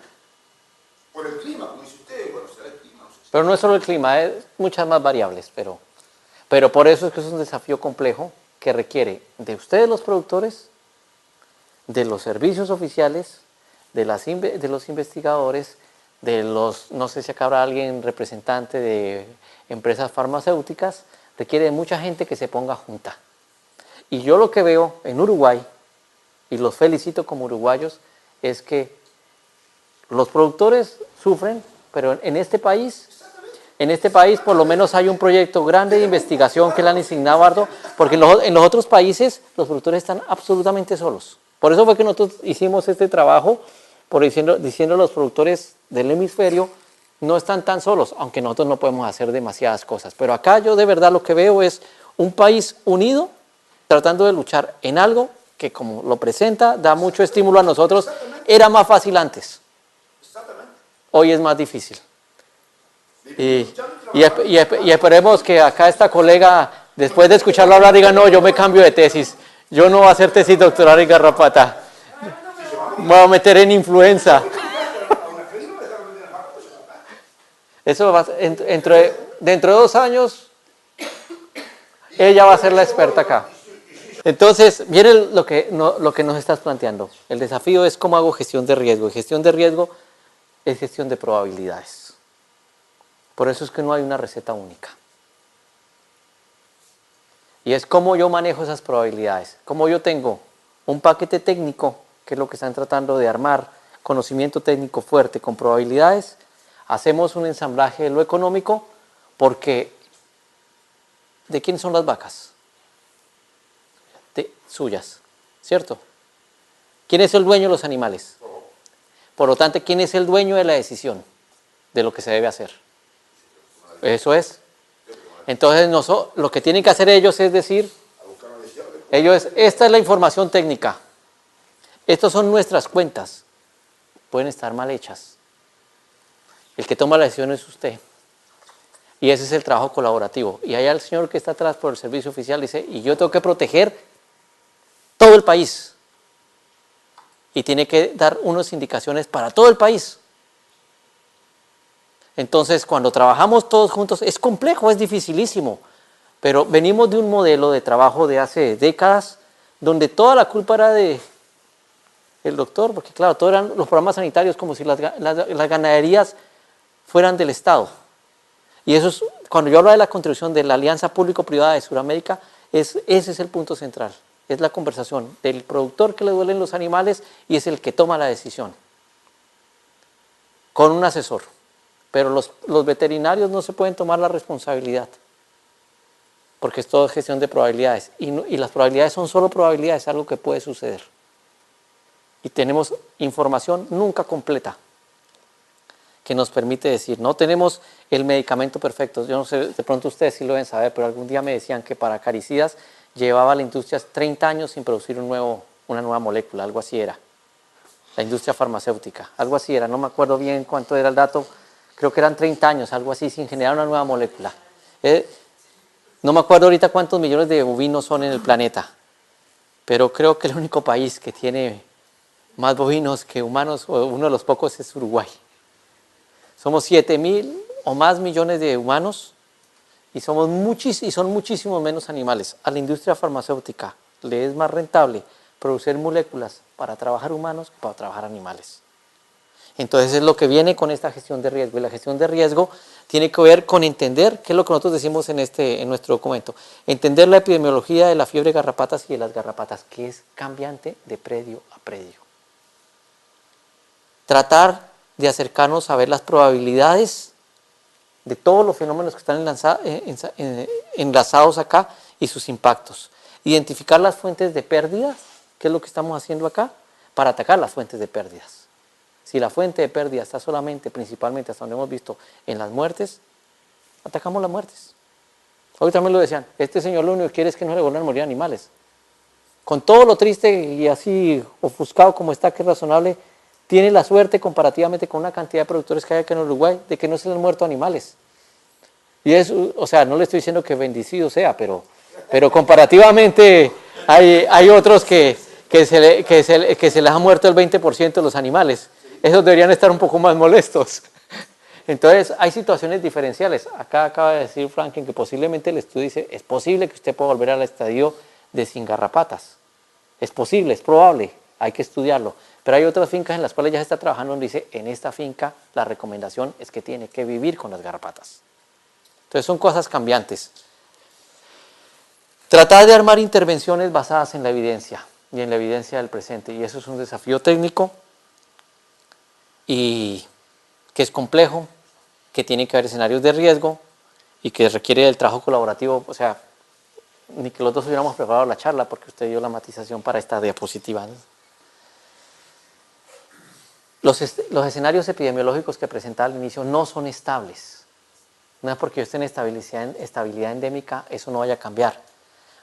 Por el clima, como dice usted, bueno, será el clima. No sé si. Pero no es solo el clima, es muchas más variables, pero por eso es que es un desafío complejo que requiere de ustedes los productores, de los servicios oficiales, de los investigadores, no sé si acá habrá alguien representante de empresas farmacéuticas, requiere de mucha gente que se ponga junta. Y yo lo que veo en Uruguay, y los felicito como uruguayos, es que los productores sufren, pero en este país por lo menos hay un proyecto grande de investigación que le han asignado Ardo, porque en los otros países los productores están absolutamente solos. Por eso fue que nosotros hicimos este trabajo, diciendo a los productores del hemisferio, no están tan solos, aunque nosotros no podemos hacer demasiadas cosas. Pero acá yo de verdad lo que veo es un país unido, tratando de luchar en algo que, como lo presenta, da mucho estímulo a nosotros. Era más fácil antes. Hoy es más difícil. Y esperemos que acá esta colega, después de escucharlo hablar, diga, no, yo me cambio de tesis. Yo no voy a hacer tesis doctoral en garrapata. Me voy a meter en influenza. Eso va dentro de 2 años, ella va a ser la experta acá. Entonces, miren lo que nos estás planteando. El desafío es cómo hago gestión de riesgo. Y gestión de riesgo es gestión de probabilidades. Por eso es que no hay una receta única. Y es cómo yo manejo esas probabilidades. Cómo yo tengo un paquete técnico, que es lo que están tratando de armar, conocimiento técnico fuerte con probabilidades. Hacemos un ensamblaje de lo económico, porque ¿de quién son las vacas? Suyas, ¿cierto? ¿Quién es el dueño de los animales? Por lo tanto, ¿quién es el dueño de la decisión de lo que se debe hacer? Eso es. Entonces, lo que tienen que hacer ellos es decir, esta es la información técnica, estas son nuestras cuentas, pueden estar mal hechas. El que toma la decisión es usted. Y ese es el trabajo colaborativo. Y allá el señor que está atrás por el servicio oficial dice, y yo tengo que proteger todo el país. Y tiene que dar unas indicaciones para todo el país. Entonces, cuando trabajamos todos juntos, es complejo, es dificilísimo. Pero venimos de un modelo de trabajo de hace décadas, donde toda la culpa era del doctor, porque claro, todos eran los programas sanitarios, como si las ganaderías fueran del Estado. Y eso es, cuando yo hablo de la contribución de la alianza público-privada de Sudamérica, ese es el punto central. Es la conversación del productor que le duelen los animales y es el que toma la decisión, con un asesor. Pero los veterinarios no se pueden tomar la responsabilidad, porque es todo gestión de probabilidades. Y las probabilidades son solo probabilidades, algo que puede suceder. Y tenemos información nunca completa, que nos permite decir, no tenemos el medicamento perfecto. Yo no sé, de pronto ustedes sí lo deben saber, pero algún día me decían que para acaricidas llevaba la industria 30 años sin producir una nueva molécula, algo así era. La industria farmacéutica, algo así era, no me acuerdo bien cuánto era el dato, creo que eran 30 años, algo así, sin generar una nueva molécula. No me acuerdo ahorita cuántos millones de bovinos son en el planeta, pero creo que el único país que tiene más bovinos que humanos, o uno de los pocos, es Uruguay. Somos 7.000 o más millones de humanos y son muchísimos menos animales. A la industria farmacéutica le es más rentable producir moléculas para trabajar humanos que para trabajar animales. Entonces es lo que viene con esta gestión de riesgo. Y la gestión de riesgo tiene que ver con entender, qué es lo que nosotros decimos en nuestro documento, entender la epidemiología de la fiebre de garrapatas y de las garrapatas, que es cambiante de predio a predio. Tratar de acercarnos a ver las probabilidades de todos los fenómenos que están enlazados acá y sus impactos. Identificar las fuentes de pérdidas, que es lo que estamos haciendo acá, para atacar las fuentes de pérdidas. Si la fuente de pérdida está principalmente, hasta donde hemos visto, en las muertes, atacamos las muertes. Hoy también lo decían, este señor lo único que quiere es que no le vuelvan a morir animales. Con todo lo triste y así ofuscado como está, que es razonable, tiene la suerte comparativamente con una cantidad de productores que hay aquí en Uruguay de que no se le han muerto animales. Y eso, o sea, no le estoy diciendo que bendecido sea, pero comparativamente hay otros que se les ha muerto el 20% de los animales. Esos deberían estar un poco más molestos. Entonces, hay situaciones diferenciales. Acá acaba de decir Franklin que posiblemente el estudio dice, es posible que usted pueda volver al estadio de sin garrapatas. Es posible, es probable, hay que estudiarlo. Pero hay otras fincas en las cuales ya se está trabajando donde dice, en esta finca la recomendación es que tiene que vivir con las garrapatas. Entonces son cosas cambiantes. Tratar de armar intervenciones basadas en la evidencia y en la evidencia del presente. Y eso es un desafío técnico y que es complejo, que tiene que haber escenarios de riesgo y que requiere del trabajo colaborativo. O sea, ni que los dos hubiéramos preparado la charla porque usted dio la matización para esta diapositiva, ¿no? Los escenarios epidemiológicos que presentaba al inicio no son estables. No es porque yo esté en estabilidad endémica, eso no vaya a cambiar.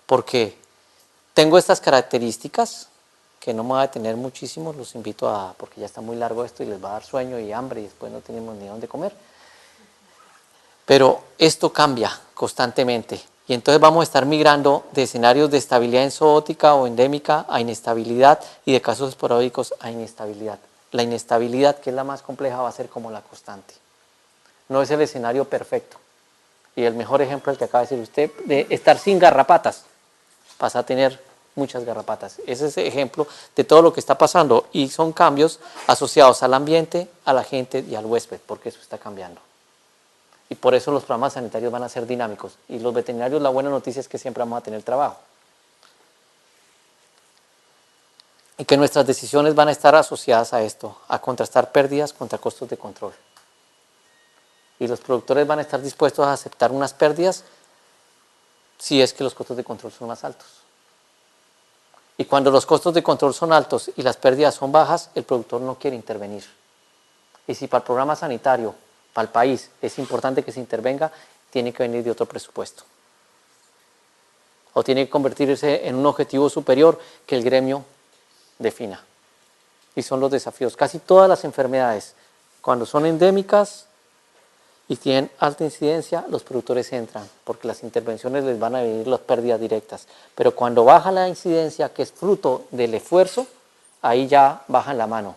Porque tengo estas características, que no me voy a detener muchísimo, los invito a, porque ya está muy largo esto y les va a dar sueño y hambre y después no tenemos ni dónde comer. Pero esto cambia constantemente y entonces vamos a estar migrando de escenarios de estabilidad zoótica o endémica a inestabilidad y de casos esporádicos a inestabilidad. La inestabilidad, que es la más compleja, va a ser como la constante. No es el escenario perfecto. Y el mejor ejemplo es el que acaba de decir usted, de estar sin garrapatas. Pasa a tener muchas garrapatas. Ese es el ejemplo de todo lo que está pasando y son cambios asociados al ambiente, a la gente y al huésped, porque eso está cambiando. Y por eso los programas sanitarios van a ser dinámicos. Y los veterinarios, la buena noticia es que siempre vamos a tener trabajo. Y que nuestras decisiones van a estar asociadas a esto, a contrastar pérdidas contra costos de control. Y los productores van a estar dispuestos a aceptar unas pérdidas si es que los costos de control son más altos. Y cuando los costos de control son altos y las pérdidas son bajas, el productor no quiere intervenir. Y si para el programa sanitario, para el país, es importante que se intervenga, tiene que venir de otro presupuesto. O tiene que convertirse en un objetivo superior que el gremio defina. Y son los desafíos. Casi todas las enfermedades, cuando son endémicas y tienen alta incidencia, los productores entran, porque las intervenciones les van a venir las pérdidas directas. Pero cuando baja la incidencia, que es fruto del esfuerzo, ahí ya bajan la mano.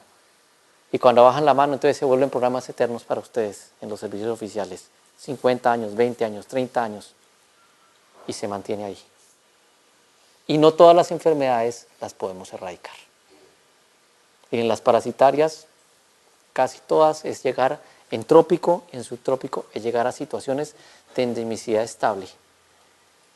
Y cuando bajan la mano, entonces se vuelven programas eternos para ustedes en los servicios oficiales. 50 años, 20 años, 30 años. Y se mantiene ahí. Y no todas las enfermedades las podemos erradicar. Y en las parasitarias, casi todas es llegar en trópico, en subtrópico, es llegar a situaciones de endemicidad estable,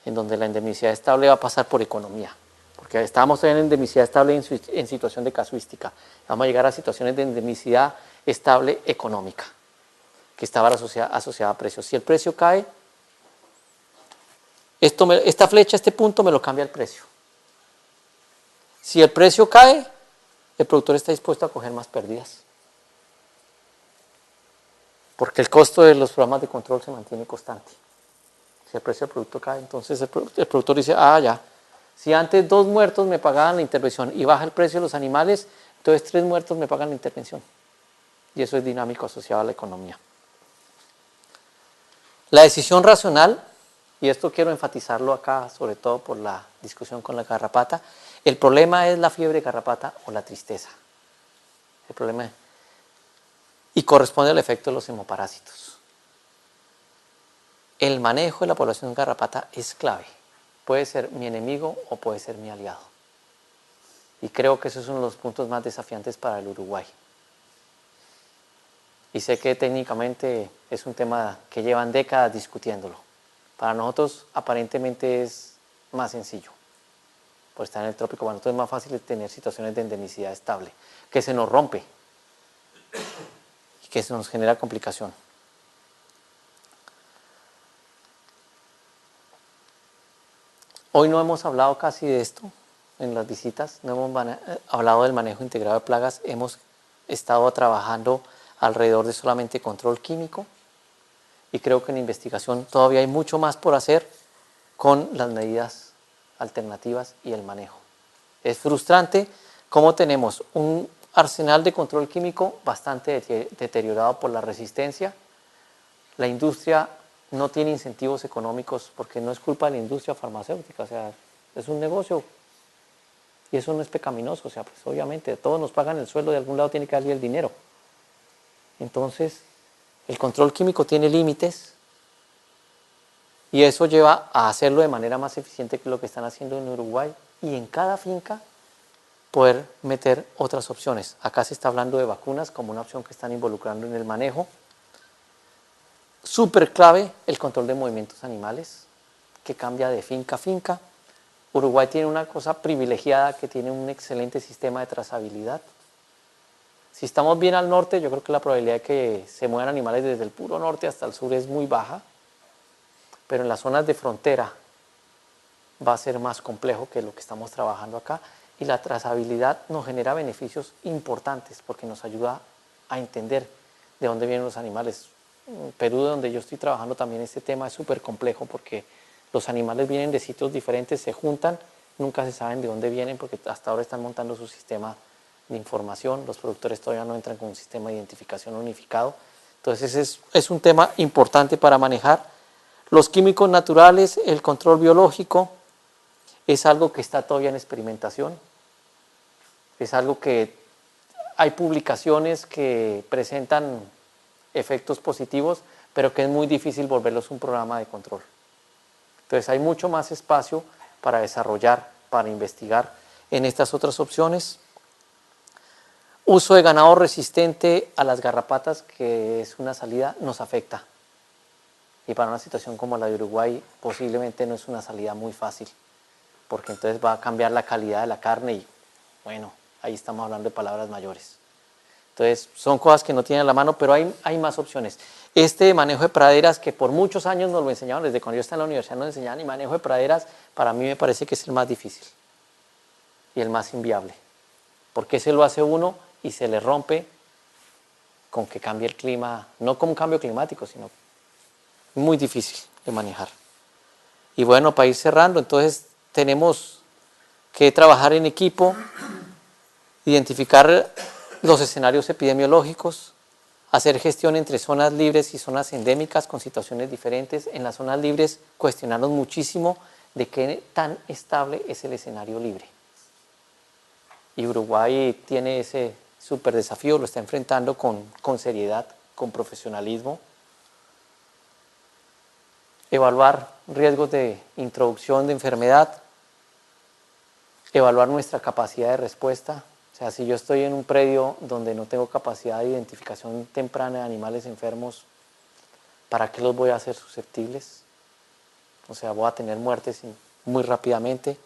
en donde la endemicidad estable va a pasar por economía, porque estábamos en endemicidad estable en situación de casuística, vamos a llegar a situaciones de endemicidad estable económica, que estaba asociada a precios. Si el precio cae, esta flecha, este punto me lo cambia el precio. Si el precio cae, el productor está dispuesto a coger más pérdidas. Porque el costo de los programas de control se mantiene constante. Si el precio del producto cae, entonces el productor dice, ya, si antes 2 muertos me pagaban la intervención y baja el precio de los animales, entonces 3 muertos me pagan la intervención. Y eso es dinámico asociado a la economía. La decisión racional y esto quiero enfatizarlo acá, sobre todo por la discusión con la garrapata, el problema es la fiebre garrapata o la tristeza. El problema es, y corresponde al efecto de los hemoparásitos. El manejo de la población garrapata es clave. Puede ser mi enemigo o puede ser mi aliado. Y creo que esos son los puntos más desafiantes para el Uruguay. Y sé que técnicamente es un tema que llevan décadas discutiéndolo. Para nosotros aparentemente es más sencillo, por estar en el trópico. Para nosotros es más fácil tener situaciones de endemicidad estable, que se nos rompe y que se nos genera complicación. Hoy no hemos hablado casi de esto en las visitas, no hemos hablado del manejo integrado de plagas, hemos estado trabajando alrededor de solamente control químico y creo que en investigación todavía hay mucho más por hacer con las medidas alternativas y el manejo. Es frustrante cómo tenemos un arsenal de control químico bastante deteriorado por la resistencia. La industria no tiene incentivos económicos porque no es culpa de la industria farmacéutica, o sea, es un negocio y eso no es pecaminoso, o sea, pues obviamente todos nos pagan el sueldo, de algún lado tiene que salir el dinero. Entonces, el control químico tiene límites y eso lleva a hacerlo de manera más eficiente que lo que están haciendo en Uruguay y en cada finca poder meter otras opciones. Acá se está hablando de vacunas como una opción que están involucrando en el manejo. Súper clave el control de movimientos animales, que cambia de finca a finca. Uruguay tiene una cosa privilegiada, que tiene un excelente sistema de trazabilidad. Si estamos bien al norte, yo creo que la probabilidad de que se muevan animales desde el puro norte hasta el sur es muy baja, pero en las zonas de frontera va a ser más complejo que lo que estamos trabajando acá, y la trazabilidad nos genera beneficios importantes porque nos ayuda a entender de dónde vienen los animales. En Perú, donde yo estoy trabajando, también este tema es súper complejo porque los animales vienen de sitios diferentes, se juntan, nunca se saben de dónde vienen porque hasta ahora están montando su sistema de información, los productores todavía no entran con un sistema de identificación unificado. Entonces es un tema importante para manejar. Los químicos naturales, el control biológico, es algo que está todavía en experimentación, es algo que hay publicaciones que presentan efectos positivos, pero que es muy difícil volverlos un programa de control. Entonces hay mucho más espacio para desarrollar, para investigar en estas otras opciones. Uso de ganado resistente a las garrapatas, que es una salida, nos afecta. Y para una situación como la de Uruguay, posiblemente no es una salida muy fácil, porque entonces va a cambiar la calidad de la carne y, bueno, ahí estamos hablando de palabras mayores. Entonces, son cosas que no tienen a la mano, pero hay más opciones. Este manejo de praderas, que por muchos años nos lo enseñaban, desde cuando yo estaba en la universidad nos enseñaban, y manejo de praderas, para mí me parece que es el más difícil y el más inviable. Porque se lo hace uno y se le rompe con que cambie el clima, no con un cambio climático, sino muy difícil de manejar. Y bueno, para ir cerrando, entonces tenemos que trabajar en equipo, identificar los escenarios epidemiológicos, hacer gestión entre zonas libres y zonas endémicas con situaciones diferentes. En las zonas libres cuestionarnos muchísimo de qué tan estable es el escenario libre. Y Uruguay tiene ese súper desafío, lo está enfrentando con seriedad, con profesionalismo. Evaluar riesgos de introducción de enfermedad, evaluar nuestra capacidad de respuesta. O sea, si yo estoy en un predio donde no tengo capacidad de identificación temprana de animales enfermos, ¿para qué los voy a hacer susceptibles? O sea, voy a tener muertes muy rápidamente.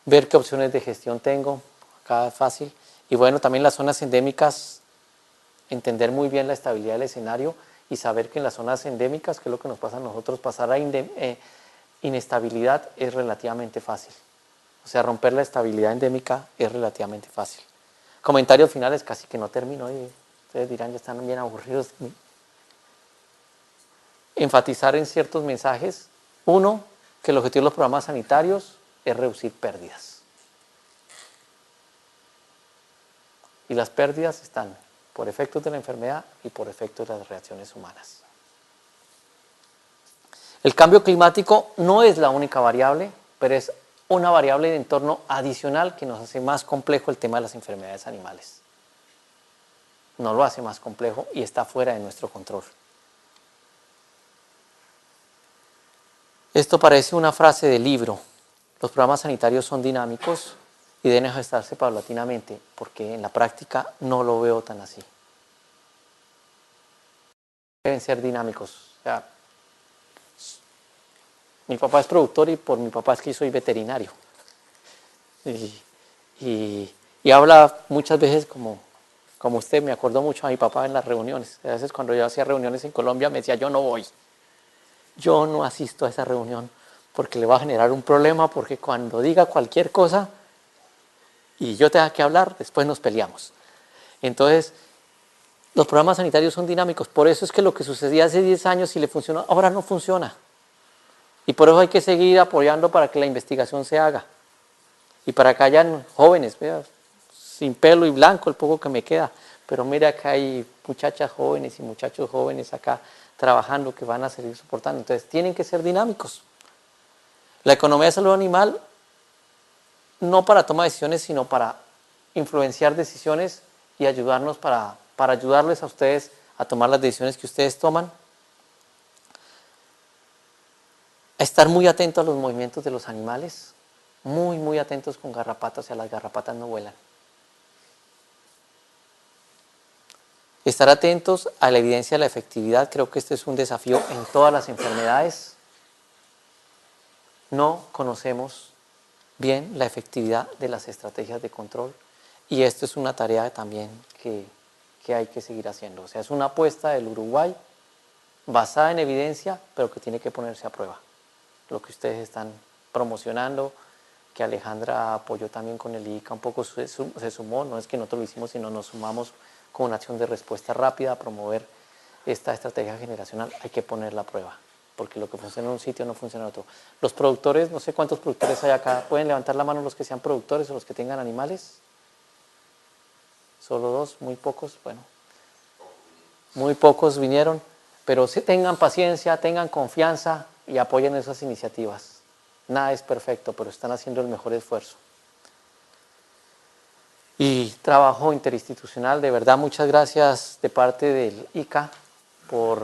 Ver qué opciones de gestión tengo, acá es fácil. Y bueno, también las zonas endémicas, entender muy bien la estabilidad del escenario y saber que en las zonas endémicas, que es lo que nos pasa a nosotros, pasar a inestabilidad es relativamente fácil. O sea, romper la estabilidad endémica es relativamente fácil. Comentarios finales, casi que no termino y ustedes dirán, ya están bien aburridos. Enfatizar en ciertos mensajes. Uno, que el objetivo de los programas sanitarios es reducir pérdidas. Y las pérdidas están por efectos de la enfermedad y por efectos de las reacciones humanas. El cambio climático no es la única variable, pero es una variable de entorno adicional que nos hace más complejo el tema de las enfermedades animales. No lo hace más complejo y está fuera de nuestro control. Esto parece una frase de libro. Los programas sanitarios son dinámicos y deben gestarse paulatinamente, porque en la práctica no lo veo tan así. Deben ser dinámicos. O sea, mi papá es productor y por mi papá es que soy veterinario. Y habla muchas veces como usted. Me acuerdo mucho a mi papá en las reuniones. A veces cuando yo hacía reuniones en Colombia me decía, yo no voy. Yo no asisto a esa reunión porque le va a generar un problema, porque cuando diga cualquier cosa y yo tenga que hablar, después nos peleamos. Entonces, los programas sanitarios son dinámicos. Por eso es que lo que sucedía hace 10 años y le funcionó, ahora no funciona. Y por eso hay que seguir apoyando para que la investigación se haga. Y para que hayan jóvenes, vea, sin pelo y blanco, el poco que me queda. Pero mira, acá hay muchachas jóvenes y muchachos jóvenes acá trabajando que van a seguir soportando. Entonces, tienen que ser dinámicos. La economía de salud animal, no para tomar decisiones, sino para influenciar decisiones y ayudarnos para ayudarles a ustedes a tomar las decisiones que ustedes toman. A estar muy atentos a los movimientos de los animales, muy atentos con garrapatas, o sea, las garrapatas no vuelan. Estar atentos a la evidencia de la efectividad, creo que este es un desafío en todas las enfermedades. No conocemos bien la efectividad de las estrategias de control y esto es una tarea también que hay que seguir haciendo. O sea, es una apuesta del Uruguay basada en evidencia, pero que tiene que ponerse a prueba. Lo que ustedes están promocionando, que Alejandra apoyó también con el IICA, un poco se sumó, no es que nosotros lo hicimos, sino nos sumamos con una acción de respuesta rápida a promover esta estrategia generacional. Hay que ponerla a prueba, porque lo que funciona en un sitio no funciona en otro. Los productores, no sé cuántos productores hay acá, ¿pueden levantar la mano los que sean productores o los que tengan animales? Solo 2, muy pocos, bueno, muy pocos vinieron, pero tengan paciencia, tengan confianza y apoyen esas iniciativas. Nada es perfecto, pero están haciendo el mejor esfuerzo. Y trabajo interinstitucional, de verdad, muchas gracias de parte del ICA por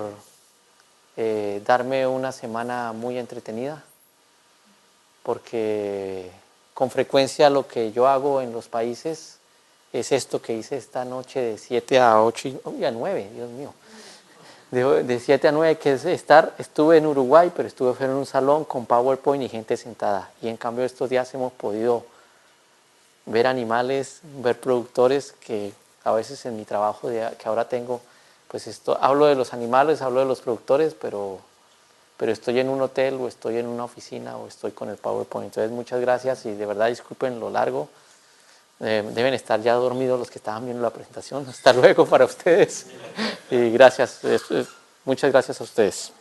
darme una semana muy entretenida, porque con frecuencia lo que yo hago en los países es esto que hice esta noche de 7 a 8 y a 9, Dios mío. De 7 a 9, que es estuve en Uruguay, pero estuve en un salón con PowerPoint y gente sentada. Y en cambio estos días hemos podido ver animales, ver productores que a veces en mi trabajo que ahora tengo, pues hablo de los animales, hablo de los productores, pero estoy en un hotel o estoy en una oficina o estoy con el PowerPoint. Entonces muchas gracias y de verdad disculpen lo largo. Deben estar ya dormidos los que estaban viendo la presentación. Hasta luego para ustedes y gracias, muchas gracias a ustedes.